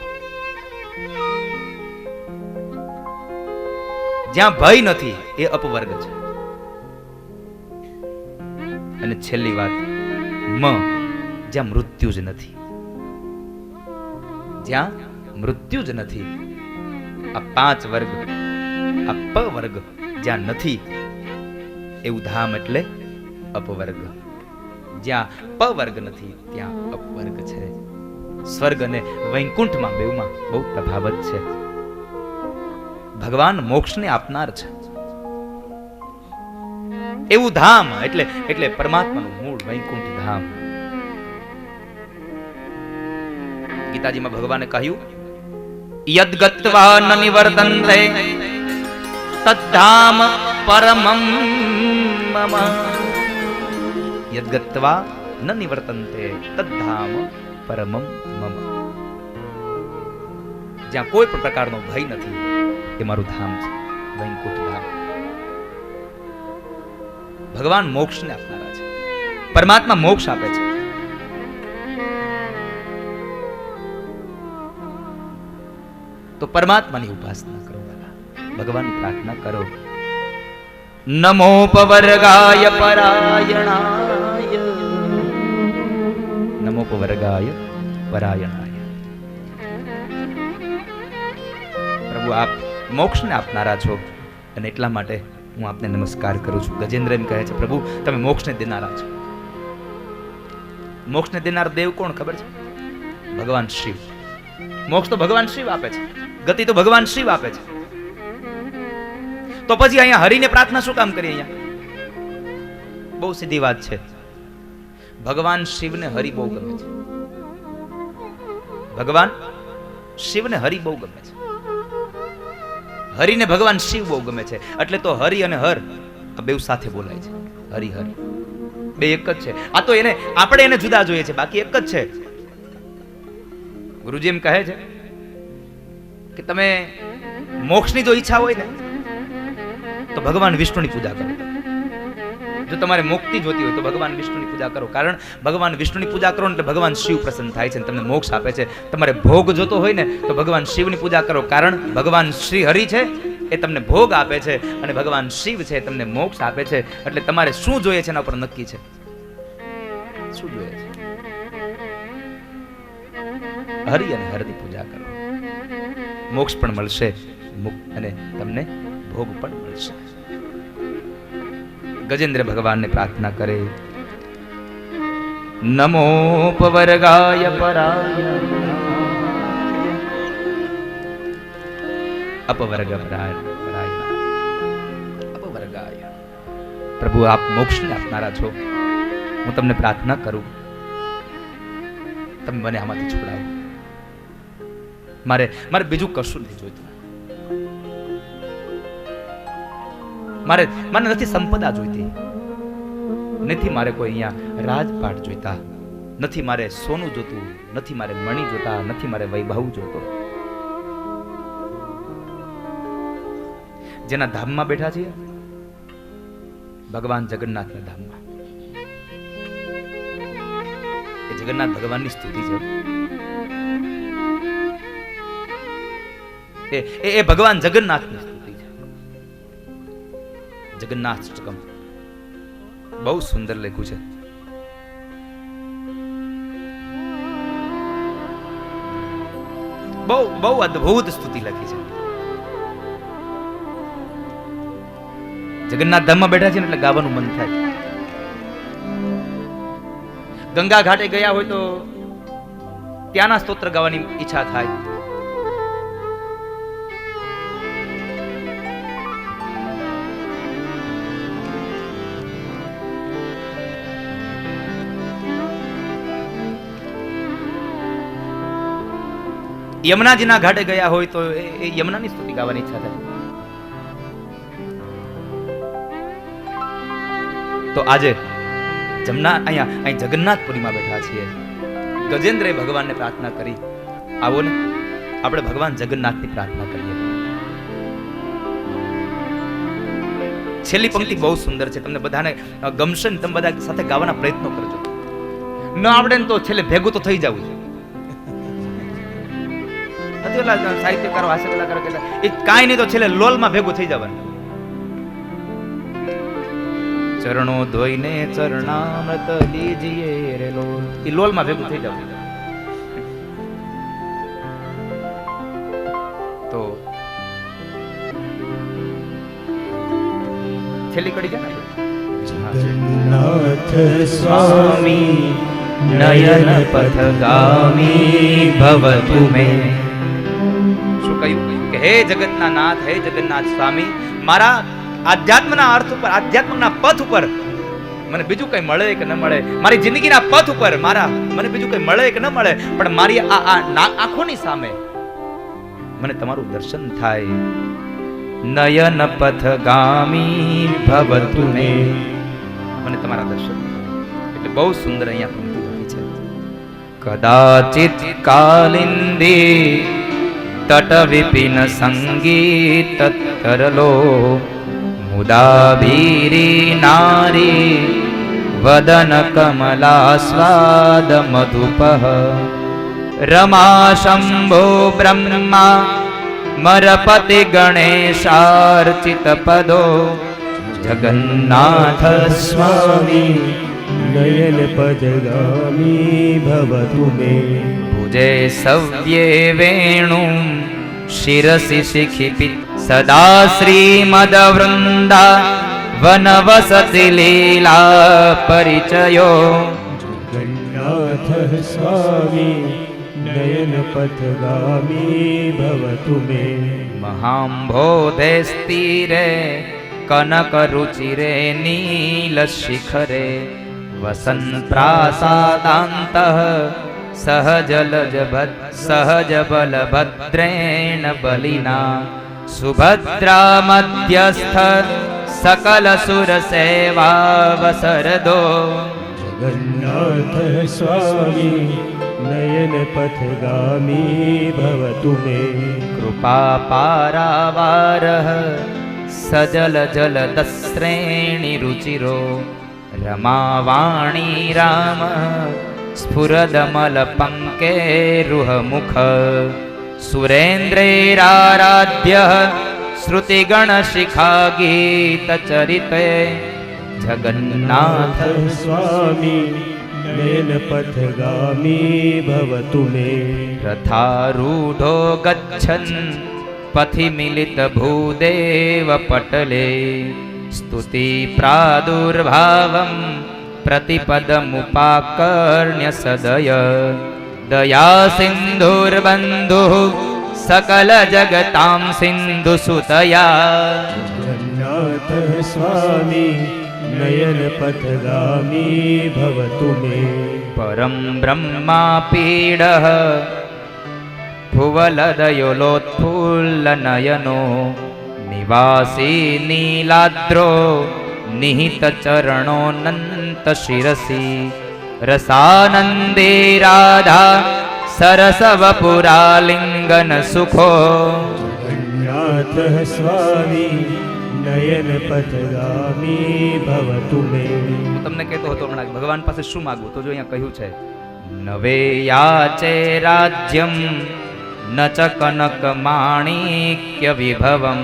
Speaker 1: જ્યાં ભય નથી એ અપવર્ગ છે. અને છેલ્લી વાત મ, જ્યાં મૃત્યુ જ નથી. જ્યાં મૃત્યુ જ નથી. આ 5 વર્ગ, આ પ વર્ગ જ્યાં નથી એવું ધામ એટલે અપવર્ગ. જ્યાં પ વર્ગ નથી ત્યાં અપવર્ગ છે. સ્વર્ગ અને વૈકુંઠમાં બેઉમાં બહુ તફાવત છે. ભગવાન મોક્ષને આપનાર છે એવું ધામ એટલે પરમાત્માનું મૂળ વૈકુંઠ ધામ. ગીતાજીમાં ભગવાને કહ્યું યદ ગત્વા ન નિવર્તન્તે તદ્ધામ પરમં મમ. યદ ગત્વા ન નિવર્તન્તે તદ્ધામ પરમં મમ. જ્યાં કોઈ પણ પ્રકારનો ભય નથી એ મારું ધામ છે, વૈકુંઠ ધામ. ભગવાન મોક્ષને આપનારા છે. પરમાત્મા મોક્ષ આપે છે. તો પરમાત્માની ઉપાસના કરો, ભગવાનની પ્રાર્થના કરો. નમોપવર્ગાય પરાયણાય, નમોપવર્ગાય પરાયણાય. પ્રભુ આપ મોક્ષને આપનારા છો અને એટલા માટે હું આપને નમસ્કાર કરું છું. ગજેન્દ્ર એમ કહે છે પ્રભુ તમે મોક્ષને દેનારા છો. મોક્ષને દેનાર દેવ કોણ ખબર છે? ભગવાન શિવ. મોક્ષ તો ભગવાન શિવ આપે છે, ગતિ તો ભગવાન શિવ આપે છે. તો પછી અહીંયા હરિને પ્રાર્થના શું કામ કરીએ? અહીંયા બહુ સીધી વાત છે. ભગવાન શિવને હરિ બહુ ગમે છે. ભગવાન શિવને હરિ બહુ ગમે છે. હરિને ભગવાન શિવ બહુ ગમે છે. એટલે તો હરિ અને હર આ બેઉ સાથે બોલાય છે. હરિ હરિ બે એક જ છે. આ તો એને આપણે એને જુદા જોઈએ છે, બાકી એક જ છે. ગુરુજી એમ કહે છે કે તમે મોક્ષની જો ઈચ્છા હોય ને તો ભગવાન વિષ્ણુની પૂજા કરો. જો તમારે મુક્તિ જોતી હોય તો ભગવાન વિષ્ણુની પૂજા કરો. કારણ ભગવાન વિષ્ણુની પૂજા કરો એટલે ભગવાન શિવ પ્રસન્ન થાય છે અને તમને મોક્ષ આપે છે. તમારે ભોગ જોતો હોય ને તો ભગવાન શિવની પૂજા કરો. કારણ ભગવાન શ્રી હરિ છે એ તમને ભોગ આપે છે અને ભગવાન શિવ છે તમને મોક્ષ આપે છે. એટલે તમારે શું જોઈએ છે એના પર નક્કી છે. શું જોઈએ છે? હરિ અને હરની પૂજા કરો. મોક્ષ પણ મળશે અને તમને ભોગ પણ મળશે. गजेंद्र भगवान ने प्रार्थना करे, नमोपवर्गाय पराय अपवर्ग पराय अपवर्गाय। प्रभु आप मोक्ष ने આપનારા છો, હું તમને પ્રાર્થના કરું, તમે મને આમાંથી છોડાવો. મારે બીજું કશું નથી જોઈતું. મારે નથી સંપદા જોઈતી, નથી મારે કોઈ અહીંયા રાજપાટ જોઈતા, નથી મારે સોનું જોતું, નથી મારે મણી જોતા, નથી મારે વૈભવ જોતો. જેના ધામમાં બેઠા છીએ ભગવાન જગન્નાથના ધામમાં, એ જગન્નાથ ભગવાનની સ્તુતિ છે, એ ભગવાન જગન્નાથની સ્તુતિ છે. જગન્નાથષ્ટકમ બહુ સુંદર લખ્યું છે. બહુ અદ્ભુત સ્તુતિ લખી છે. જગન્નાથ ધામમાં બેઠા છે ને એટલે ગાવાનું મન થાય. ગંગા ઘાટે ગયા હોય તો ત્યાંના સ્તોત્ર ગાવાની ઈચ્છા થાય. યમુનાજીના ઘાટે ગયા હોય તો એ યમુનાની સ્તુતિ ગાવાની ઈચ્છા થાય. તો આજે અહીં જગન્નાથપુરીમાં બેઠા છીએ. ગજેન્દ્રએ ભગવાનને પ્રાર્થના કરી, આવો ને આપણે ભગવાન જગન્નાથની પ્રાર્થના કરીએ. છેલ્લી પંક્તિ બહુ સુંદર છે, તમને બધાને ગમશે ને તમે બધા સાથે ગાવાના પ્રયત્નો કરજો. ન આવડે ને તો છેલ્લે ભેગું તો થઈ જવું છે. સાહિત્યકારો હાસ્ય કલાકારો કહેતા એ કાંઈ નહીં તો છેલ્લે લોલમાં ભેગું થઈ જવાનું. ચરણો ધોઈને ચરણામૃત લીજીએ રે લોલ, એ લોલમાં ભેગું થઈ જવું. તો છેલ્લી કડી છે ને,
Speaker 2: જગન્નાથ સ્વામી
Speaker 1: નયન પથગામી ભવતુ મે. શું કહ્યું કે હે જગતના નાથ, હે જગન્નાથ સ્વામી, મારા આધ્યાત્મના અર્થ ઉપર, આધ્યાત્મના પથ ઉપર મને બીજું કઈ મળે કે ન મળે, મારી જિંદગીના પથ ઉપર મને બીજું કઈ મળે કે ન મળે, પણ મારી આ આંખોની સામે મને તમારું દર્શન થાય. નયન પથગામી ભવતુ મે, મને તમારા દર્શન થાય. એટલે બહુ સુંદર અહીંયા પંક્તિ લખી છે. કદાચિત કાલિંદે તટ વિપિન સંગીત તરલો મુદાભીરી નારી વદન કમલાસ્વાદ મધુપઃ રમા શંભો બ્રહ્મા મરપતિ ગણેશાર્ચિત પદો જગન્નાથ
Speaker 2: સ્વામી નયન પદગામી ભવતુ મે.
Speaker 1: ભુજે સવ્યે વેણુ શિરસી શિખિપિ સદા શ્રીમદવૃંદા વનવસતિ લીલા પરિચયો
Speaker 2: જગન્નાથ સ્વામી નયન પથગામી ભવતુ મે.
Speaker 1: મહાંભોધે સ્થિરે કનક રુચિરે નીલ શિખરે વસન પ્રાસાદાંત સહજ બલભદ્રેણ બલિના સુભદ્રા મધ્યસ્થ સકલ સુર સેવાવસરદો
Speaker 2: જગન્નાથ સ્વામી નયન પથગામી ભવતુ મે.
Speaker 1: કૃપા પારાવારઃ સજલ જલદશ્રેણી રુચિરો રમાવાણી રામ સ્ફુરદમલ પંકેરુહ મુખ સુરેન્દ્રૈરારાધ્ય શ્રુતિગણ શિખા ગીત ચરિતે જગન્નાથ
Speaker 2: સ્વામી નયન પથગામી ભવતુ મે.
Speaker 1: રથારૂઢો ગચ્છન પથિ મિલિત ભૂદેવ પટલે स्तुति प्रादुर्भावं प्रतिपदमुपाकर्ण्य सदय दया सिन्धुर्बन्धुः सकल जगतां सिन्धुसुतया
Speaker 2: जगन्नाथ स्वामी नयन पथगामी भवतु मे
Speaker 1: परं ब्रह्मा पीडः भुवलदयोलोत्फुल्लनयनो निवासी नीलाद्रो निहितचरणोऽनन्तशिरसि रसानन्दे राधा सरसवपुरालिङ्गनसुखो
Speaker 2: जगन्नाथ स्वामी नयन पथगामी भवतु मे
Speaker 1: હું તમને કહેતો હતો હમણાં ભગવાન પાસે શું માંગવું તો જો અહીંયા કહ્યું છે નવે યાચે રાજ્યમ ન ચ કનક માણિક્ય વિભવમ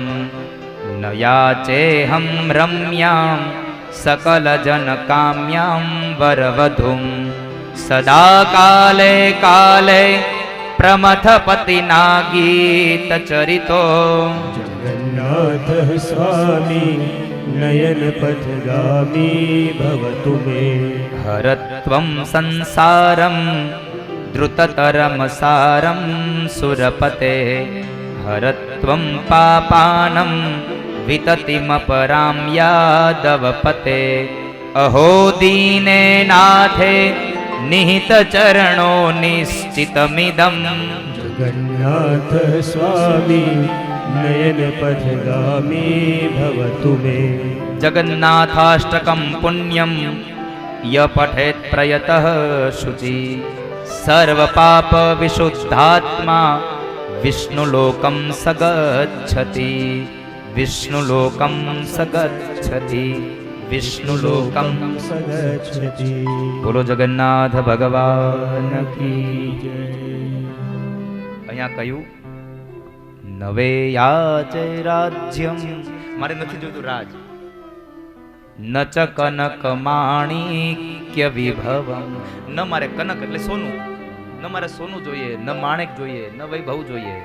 Speaker 1: ન યાચેહમ રમ્યામ સકલ જન કામ્યામ વરવધુમ સદા કાલે કાલે પ્રમથ પતિના ગીત ચરિતો
Speaker 2: जगन्नाथ स्वामी नयन पथगामी भवतु मे
Speaker 1: हरत्वं संसारं द्रुततरं सारं सुरपते हरत्वं पापानं विततिमपरां यादवपते अहो दीने नाथे निहितचरणो निश्चितमिदं
Speaker 2: जगन्नाथ स्वामी नयन पथगामी भवतु मे
Speaker 1: जगन्नाथाष्टकं पुण्यं य पठेत् प्रयतः शुचि सर्वपापविशुद्धात्मा विष्णुलोकं सगच्छति विष्णुलोकं सगच्छति विष्णुलोकं
Speaker 2: सगच्छति
Speaker 1: बोलो जगन्नाथ भगवान की
Speaker 2: जय
Speaker 1: અહીંયા કહ્યું નવે યાચે રાજ્યમ મારે નથી જોઈતું રાજ ન ચ કનક માણિક્ય વિભવમ ન મારે કનક એટલે સોનું ન મારે સોનું જોઈએ ન માણેક જોઈએ ન વૈભવ જોઈએ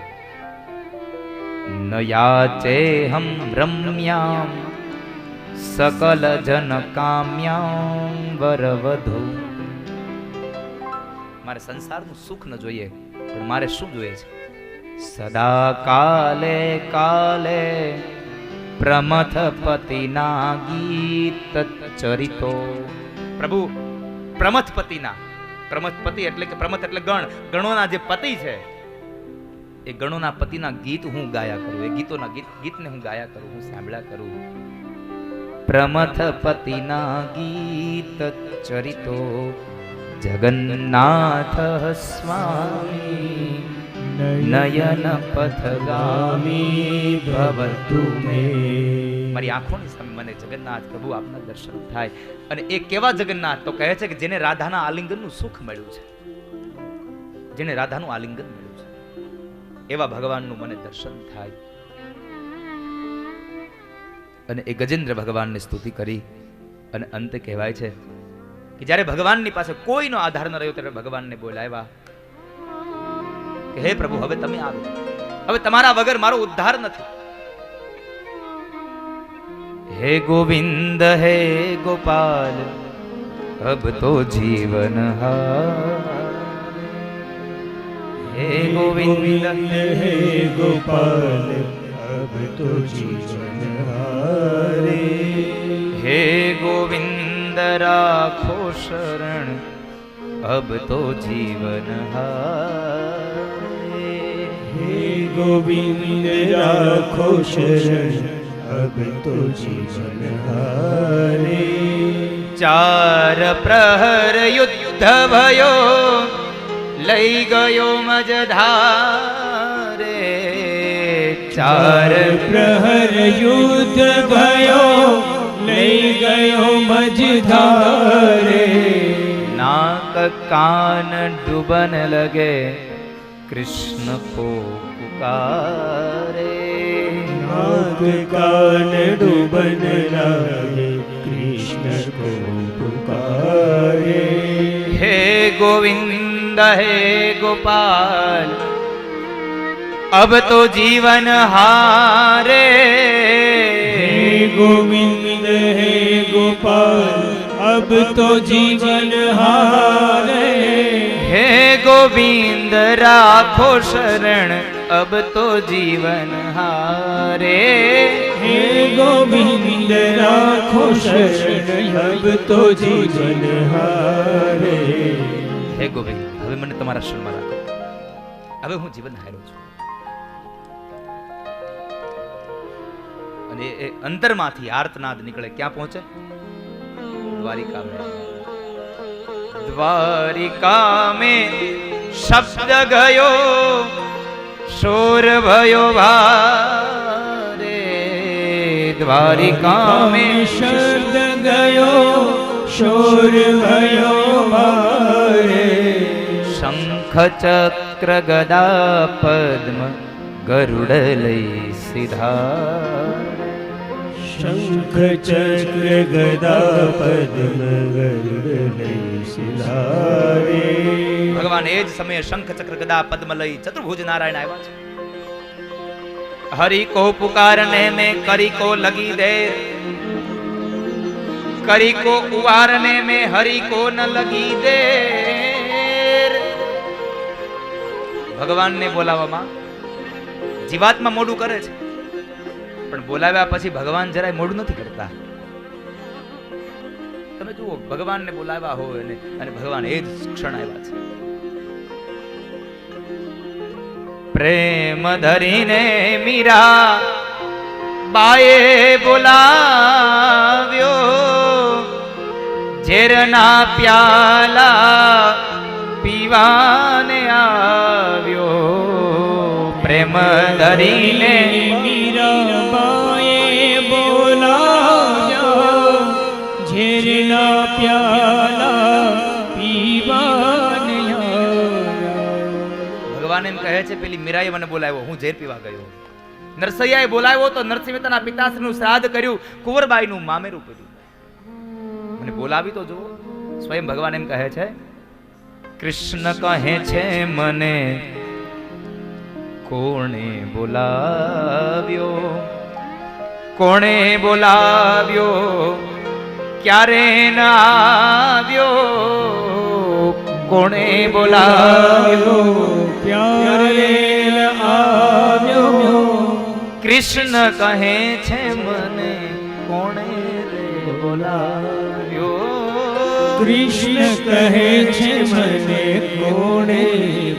Speaker 1: ન યાચેહમ રમ્યામ સકલ જન કામ્યામ વરવધુ મારે સંસારનું સુખ ન જોઈએ પણ મારે શું જોઈએ છે સદા કાલે કાલે પ્રમથ પતિના ગીત ચરિતો પ્રભુ પ્રમથ પતિના પ્રમથ પતિ એટલે કે પ્રમથ એટલે ગણોના જે પતિ છે એ ગણોના પતિના ગીત હું ગાયા કરું એ ગીતને હું ગાયા કરું હું સાંભળ્યા કરું પ્રમથ પતિના ગીત ચરિતો જગન્નાથ સ્વામી નયન પથગામી ભવતુ મે મારી આંખોની સામે મને જગન્નાથ પ્રભુ આપના દર્શન થાય અને એ કેવા જગન્નાથ તો કહે છે કે જેને રાધાના આલિંગનનું સુખ મળ્યું છે જેને રાધાનું આલિંગન મળ્યું છે એવા ભગવાનનું મને દર્શન થાય અને એ ગજેન્દ્ર ભગવાનની સ્તુતિ કરી અને અંતે કહેવાય છે કે જ્યારે ભગવાનની પાસે કોઈનો આધાર ન રહ્યો ત્યારે ભગવાનને બોલાવ્યા કે હે પ્રભુ હવે તમે આવો હવે તમારા વગર મારો ઉદ્ધાર નથી હે ગોવિંદ હે ગોપાલ અબ તો જીવન હે ગોવિંદ
Speaker 2: હે ગોપાલ अब तो जीवन हारे
Speaker 1: હે ગોવિંદ રાખો શરણ અબ તો જીવન હારે
Speaker 2: हे गोविंद राखो शरण अब तो जीवन हारे
Speaker 1: ચાર પ્રહર યુદ્ધ ભયો લઈ ગયો મજધારે ચાર
Speaker 2: प्रहर युद्ध भयो लई गयो मझधारे
Speaker 1: नाक कान डूबन लगे कृष्ण को पुकारे
Speaker 2: नाक कान डूबन लगे कृष्ण को पुकारे
Speaker 1: हे गोविंद हे गोपाल अब तो जीवन हारे
Speaker 2: हे गोविंद गोपाल अब तो जीवन हारे
Speaker 1: हे गोविंद राखो शरण अब तो जीवन हारे
Speaker 2: हे गोविंद राखो शरण अब तो जीवन हारे
Speaker 1: હે ગોવિંદ હવે મને તમારા શરણમાં રાખો હવે હું જીવન હાર્યો છું અને એ અંતરમાંથી આર્તનાદ નીકળે ક્યાં પહોંચે દ્વારિકા में દ્વારિકા में શબ્દ ગયો શોર ભયો ભારે દ્વારિકા में
Speaker 2: शब्द गयो शोर भयो मारे
Speaker 1: શંખ ચક્ર ગદા પદ્મ ગરુડ લઈ સીધા
Speaker 2: शंख चक्र गदा पद्म गरुड़ लई सिधारे
Speaker 1: ભગવાન એ જ સમયે શંખ ચક્ર ગદા પદ્મ લઈ ચતુર્ભુજ નારાયણ આવ્યા છે હરિ કો પુકારને में करी को लगी देर करी को उवारने में हरि को न लगी देर ભગવાનને બોલાવવામાં જીવાત્મા મોડું કરે છે પણ બોલાવ્યા પછી ભગવાન જરાય મોડું નથી કરતા તમે જુઓ ભગવાનને બોલાવ્યા હોય અને ભગવાન એ જ ક્ષણ આવ્યા છે પ્રેમ ધરીને મીરા બાએ બોલાવ્યો ઝેરના પ્યાલા પીવાને આવ્યો પ્રેમ ધરીને
Speaker 2: मीराबाए बोलाव्या झेरना प्याला पीवाने આવ્યા
Speaker 1: ભગવાન એમ કહે છે પેલી મીરાએ મને બોલાવ્યો હું ઝેર પીવા ગયો નરસૈયાએ બોલાવ્યો તો નરસિંહ મહેતાના પિતાશ્રીનું શ્રાદ્ધ કર્યું કુંવરબાઈનું મામેરું કર્યું મને બોલાવી તો જુઓ સ્વયં ભગવાન એમ કહે છે કૃષ્ણ કહે છે મને કોણે બોલાવ્યો ક્યારે ન આવ્યો કોણે બોલાવ્યો
Speaker 2: प्यारे આવ્યો
Speaker 1: કૃષ્ણ કહે છે મને કોણે રે બોલાવ્યો
Speaker 2: કૃષ્ણ કહે છે મને કોણે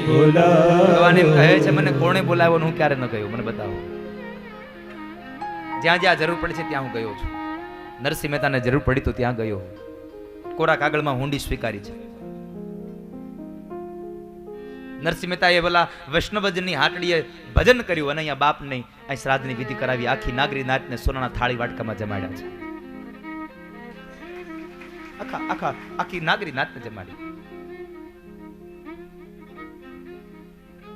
Speaker 2: બોલાવ્યો
Speaker 1: ભગવાન એમ કહે છે મને કોણે બોલાવ્યો હું ક્યારે ન ગયો મને બતાવો જ્યાં જ્યાં જરૂર પડી છે ત્યાં હું ગયો છું નરસિંહ મહેતાને જરૂર પડી તો ત્યાં ગયો કોરા કાગળમાં હુંડી સ્વીકારી છે નરસિંહ મહેતાએ બોલા વૈષ્ણવજનની હાટડીએ ભજન કર્યું અને અહીંયા બાપ નહીં અહીં શ્રાદ્ધની વિધિ કરાવી આખી નાગરી નાચને સોનાના થાળી વાટકામાં જમાડ્યા છે આખી નાગરી નાચને જમાડી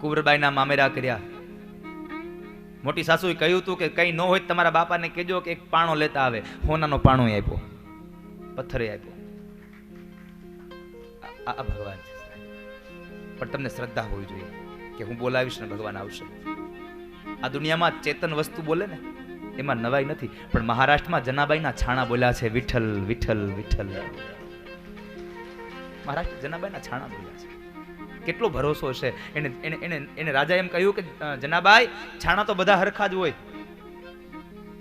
Speaker 1: કુંવરબાઈના મામેરા કર્યા મોટી સાસુએ કહ્યું હતું કે કઈ ન હોય તમારા બાપાને કહેજો કે એક પાણો લેતા આવે હોનાનો પાણો આપ્યો પથ્થરે આપ્યો આ ભગવાન છે પણ તમને શ્રદ્ધા હોવી જોઈએ કે હું બોલાવીશ ને ભગવાન આવશે આ દુનિયામાં ચેતન વસ્તુ બોલે ને એમાં નવાઈ નથી પણ મહારાષ્ટ્રમાં જનાબાઈના છાણા બોલ્યા છે વિઠ્ઠલ વિઠ્ઠલ વિઠ્ઠલ મહારાષ્ટ્ર જનાબાઈના છાણા બોલ્યા છે કેટલો ભરોસો છે એને રાજા એમ કહ્યું કે જનાબાઈ છાણા તો બધા હરખા જ હોય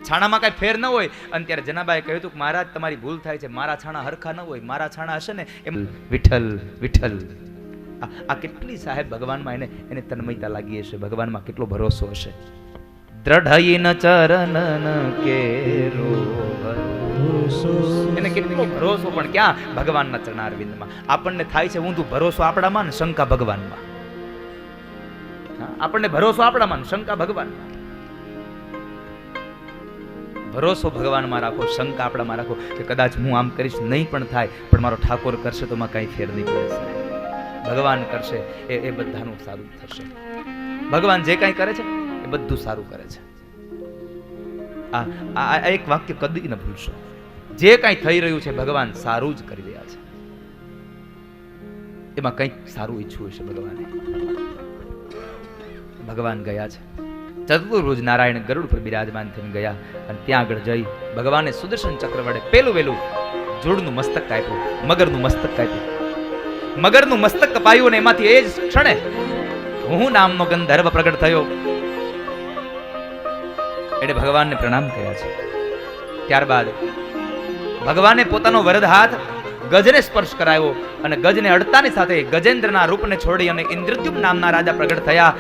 Speaker 1: છાણામાં કઈ ફેર ન હોય અને ત્યારે જનાબાઈએ કહ્યું હતું કે મહારાજ તમારી ભૂલ થાય છે મારા છાણા હરખા ન હોય મારા છાણા હશે ને એમ વિઠ્ઠલ વિઠ્ઠલ આ કેટલી સાહેબ ભગવાનમાં એને તન્મયતા લાગી હશે ભગવાનમાં કેટલો ભરોસો હશે દ્રઢઈન ચરણ કેરો એને કેટલો ભરોસો પણ ક્યાં ભગવાનના ચરણારવિંદમાં આપણને થાય છે ઊંધું ભરોસો આપણામાં ને શંકા ભગવાનમાં આપણને ભરોસો આપણામાં ને શંકા ભગવાનમાં ભરોસો ભગવાનમાં રાખો શંકા આપણામાં રાખો કે કદાચ હું આમ કરીશ નહીં પણ થાય પણ મારો ઠાકોર કરશે તો માં કઈ ફેર નહીં પડે ભગવાન કરશે એ બધાનું સારું થશે ભગવાન જે કંઈ કરે છે એ બધું સારું કરે છે આ એક વાક્ય કદી ન ભૂલશો જે કંઈ થઈ રહ્યું છે ભગવાન સારું જ કરી રહ્યા છે એમાં કંઈક સારું ઈચ્છવું હશે ભગવાને ભગવાન ગયા છે ચતુર્ભુજ નારાયણ ગરુડ પર બિરાજમાન થઈને ગયા અને ત્યાં આગળ જઈ ભગવાને સુદર્શન ચક્ર વડે પેલું જોડનું મસ્તક કાપ્યું, મગરનું મસ્તક કાપ્યું. મગરનું મસ્તક કપાયું અને એમાંથી એ જ ક્ષણે હું નામનો ગંધર્વ પ્રગટ થયો. એટલે ભગવાનને પ્રણામ કર્યા છે. ત્યારબાદ ભગવાને પોતાનો વરદ હાથ ગજને સ્પર્શ કરાયો અને ગજને અડતાની સાથે ગજેન્દ્રના રૂપને છોડી અને ઇન્દ્રદ્યુમ્ન નામના રાજા પ્રગટ થયા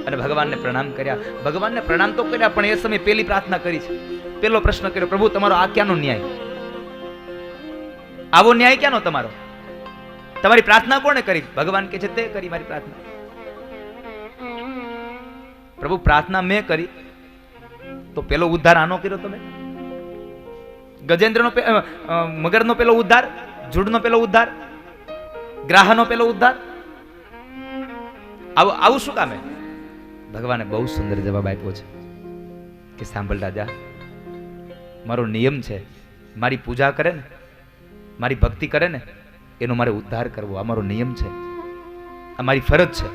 Speaker 1: અને ભગવાનને પ્રણામ કર્યા. ભગવાનને પ્રણામ તો કર્યા, પણ એ સમયે પેલી પ્રાર્થના કરી છે, પેલો પ્રશ્ન કર્યો, પ્રભુ તમારો આ ક્યાંનો ન્યાય? આવો ન્યાય ક્યાંનો તમારો? તમારી પ્રાર્થના કોણે કરી? ભગવાન કે છે તે કરી મારી પ્રાર્થના. પ્રભુ પ્રાર્થના મેં કરી તો પેલો ઉદ્ધાર આનો કર્યો તમે? ગજેન્દ્રનો મગરનો પેલો ઉદ્ધાર, જુડનો પેલો ઉદ્ધાર, ગ્રાહનો પેલો ઉદ્ધાર, આવું શું કામે? ભગવાને બહુ સુંદર જવાબ આપ્યો છે કે સાંભળ રાજા, મારો નિયમ છે, મારી પૂજા કરે ને, મારી ભક્તિ કરે ને, એનો મારે ઉદ્ધાર કરવો, આ મારો નિયમ છે, આ મારી ફરજ છે.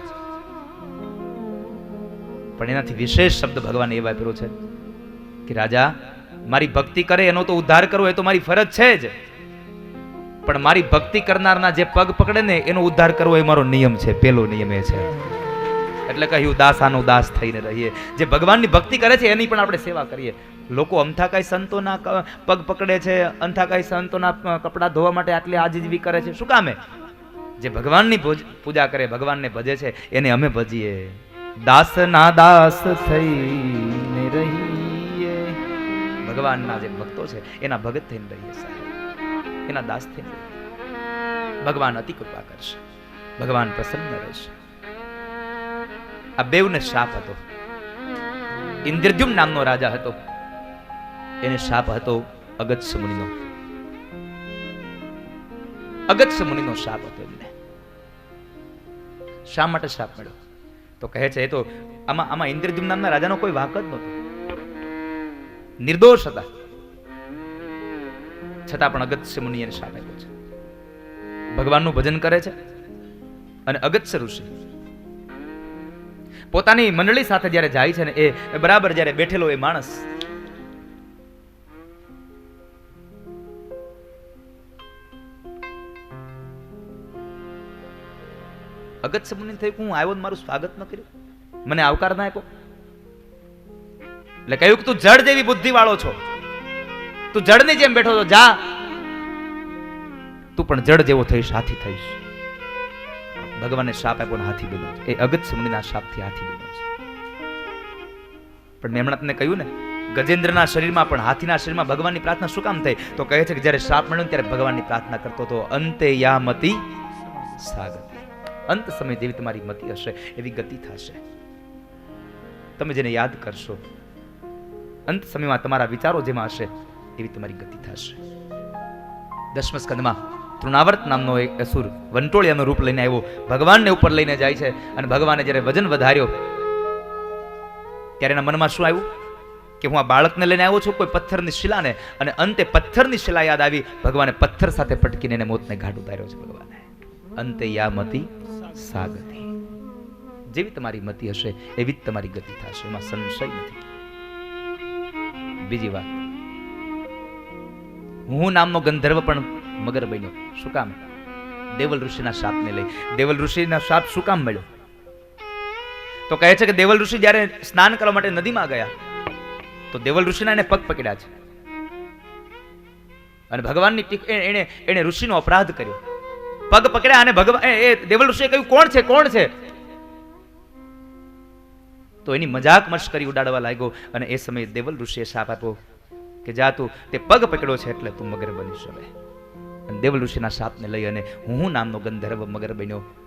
Speaker 1: પણ એનાથી વિશેષ શબ્દ ભગવાને એ વાપર્યો છે કે રાજા, મારી ભક્તિ કરે એનો તો ઉદ્ધાર કરવો એ તો મારી ફરજ છે જ, પણ મારી ભક્તિ કરનારના જે પગ પકડે ને એનો ઉદ્ધાર કરવો એ મારો નિયમ છે. પેલો નિયમ એ છે. એટલે કહ્યું દાસાનો દાસ થઈને રહીએ. જે ભગવાનની ભક્તિ કરે છે એની પણ આપણે સેવા કરીએ. લોકો અમથા કાંઈ સંતોના પગ પકડે છે, અમથા કાંઈ સંતોના કપડા ધોવા માટે આટલી આજીજવી કરે છે, શું કામે? જે ભગવાનની પૂજા કરે, ભગવાનને ભજે છે, એને અમે ભજીએ. દાસના દાસ થઈને રહીએ. ભગવાનના જે ભક્તો છે એના ભગત થઈને રહીએ સાહેબ, એના દાસ થઈને રહીએ. ભગવાન અતિ કૃપા કરશે, ભગવાન પ્રસન્ન રહેશે. આ બેવને શાપ હતો. ઇન્દ્રદ્યુમ્ન નામનો રાજા હતો, એને શાપ હતો અગસ્ત્ય મુનિનો. અગસ્ત્ય મુનિનો શાપ હતો એમને. શા માટે શાપ મળ્યો? તો કહે છે એ તો આમાં ઇન્દ્રદ્યુમ્ન નામના રાજાનો કોઈ વાંક જ નહોતો, નિર્દોષ હતા, છતાં પણ અગસ્ત્ય મુનિએ એને શાપ આપ્યો છે. ભગવાનનું ભજન કરે છે અને અગસ્ત્ય ઋષિ પોતાની મંડળી સાથે જ્યારે જાય છે ને એ બરાબર જ્યારે બેઠેલો એ માણસ અગસ્ત્ય મુનિ થયું, હું આવ્યો મારું સ્વાગત ન કર્યું, મને આવકાર ના આપ્યો. એટલે કહ્યું કે તું જળ જેવી બુદ્ધિ વાળો છો, તું જળની જેમ બેઠો છો, જા તું પણ જળ જેવો થઈશ, હાથી થઈશ. ભગવાને શાપ આપ્યો હાથી બન્યો છે. એ અગસ્ત્ય મુનિના શાપથી હાથી બન્યો છે. પણ મેં હમણાં તમને કહ્યું ને, ગજેન્દ્રના શરીરમાં પણ હાથીના શરીરમાં ભગવાનની પ્રાર્થના શું કામ થઈ? તો કહે છે કે જ્યારે શાપ મળ્યો ત્યારે ભગવાનની પ્રાર્થના કરતો હતો, અંતે યા મતિ સાગતિ. અંત સમય જેવી તમારી મતિ હશે એવી ગતિ થશે. તમે જેને યાદ કરશો, અંત સમયમાં તમારા વિચારો જેમાં હશે એવી તમારી ગતિ થશે. દસમા સ્કંદમાં તૃણાવર્ત નામનો એક અસુર વંટોળિયાનું રૂપ લઈને આવ્યો, ભગવાનને ઉપર લઈને જાય છે અને ભગવાને જ્યારે વજન વધાર્યો ત્યારે એના મનમાં શું આવ્યું કે હું આ બાળકને લઈને આવ્યો છું કોઈ પથ્થરની શિલાને, અને અંતે પથ્થરની શિલા યાદ આવી. ભગવાને પથ્થર સાથે પટકીને એને મોતને ઘાટ ઉતાર્યો છે. ભગવાને અંતે યા મતિ સાગતિ. જેવી તમારી મતિ હશે એવી જ તમારી ગતિ થશે, એમાં સંશય નથી. બીજી વાત, હું નામનો ગંધર્વ પણ મગર બન્યો. શું કામ? દેવલ ઋષિના શાપને લઈ. દેવલ ઋષિના શાપ શું કામ મળ્યો? તો કહે છે કે દેવલ ઋષિ જ્યારે સ્નાન કરવા માટે નદીમાં ગયા તો દેવલ ઋષિના એને પગ પકડ્યા છે અને ભગવાનની એને ઋષિનો અપરાધ કર્યો. પગ પકડ્યા અને ભગવાન એ દેવલ ઋષિએ કહ્યું કોણ છે, કોણ છે? તો એની મજાક મશ્કરી ઉડાડવા લાગ્યો અને એ સમયે દેવલ ઋષિએ શાપ આપ્યો કે જા તું તે પગ પકડ્યો છે એટલે તું મગર બની શકે. અને દેવલ ઋષિના શાપને લઈ અને હું નામનો ગંધર્વ મગર બન્યો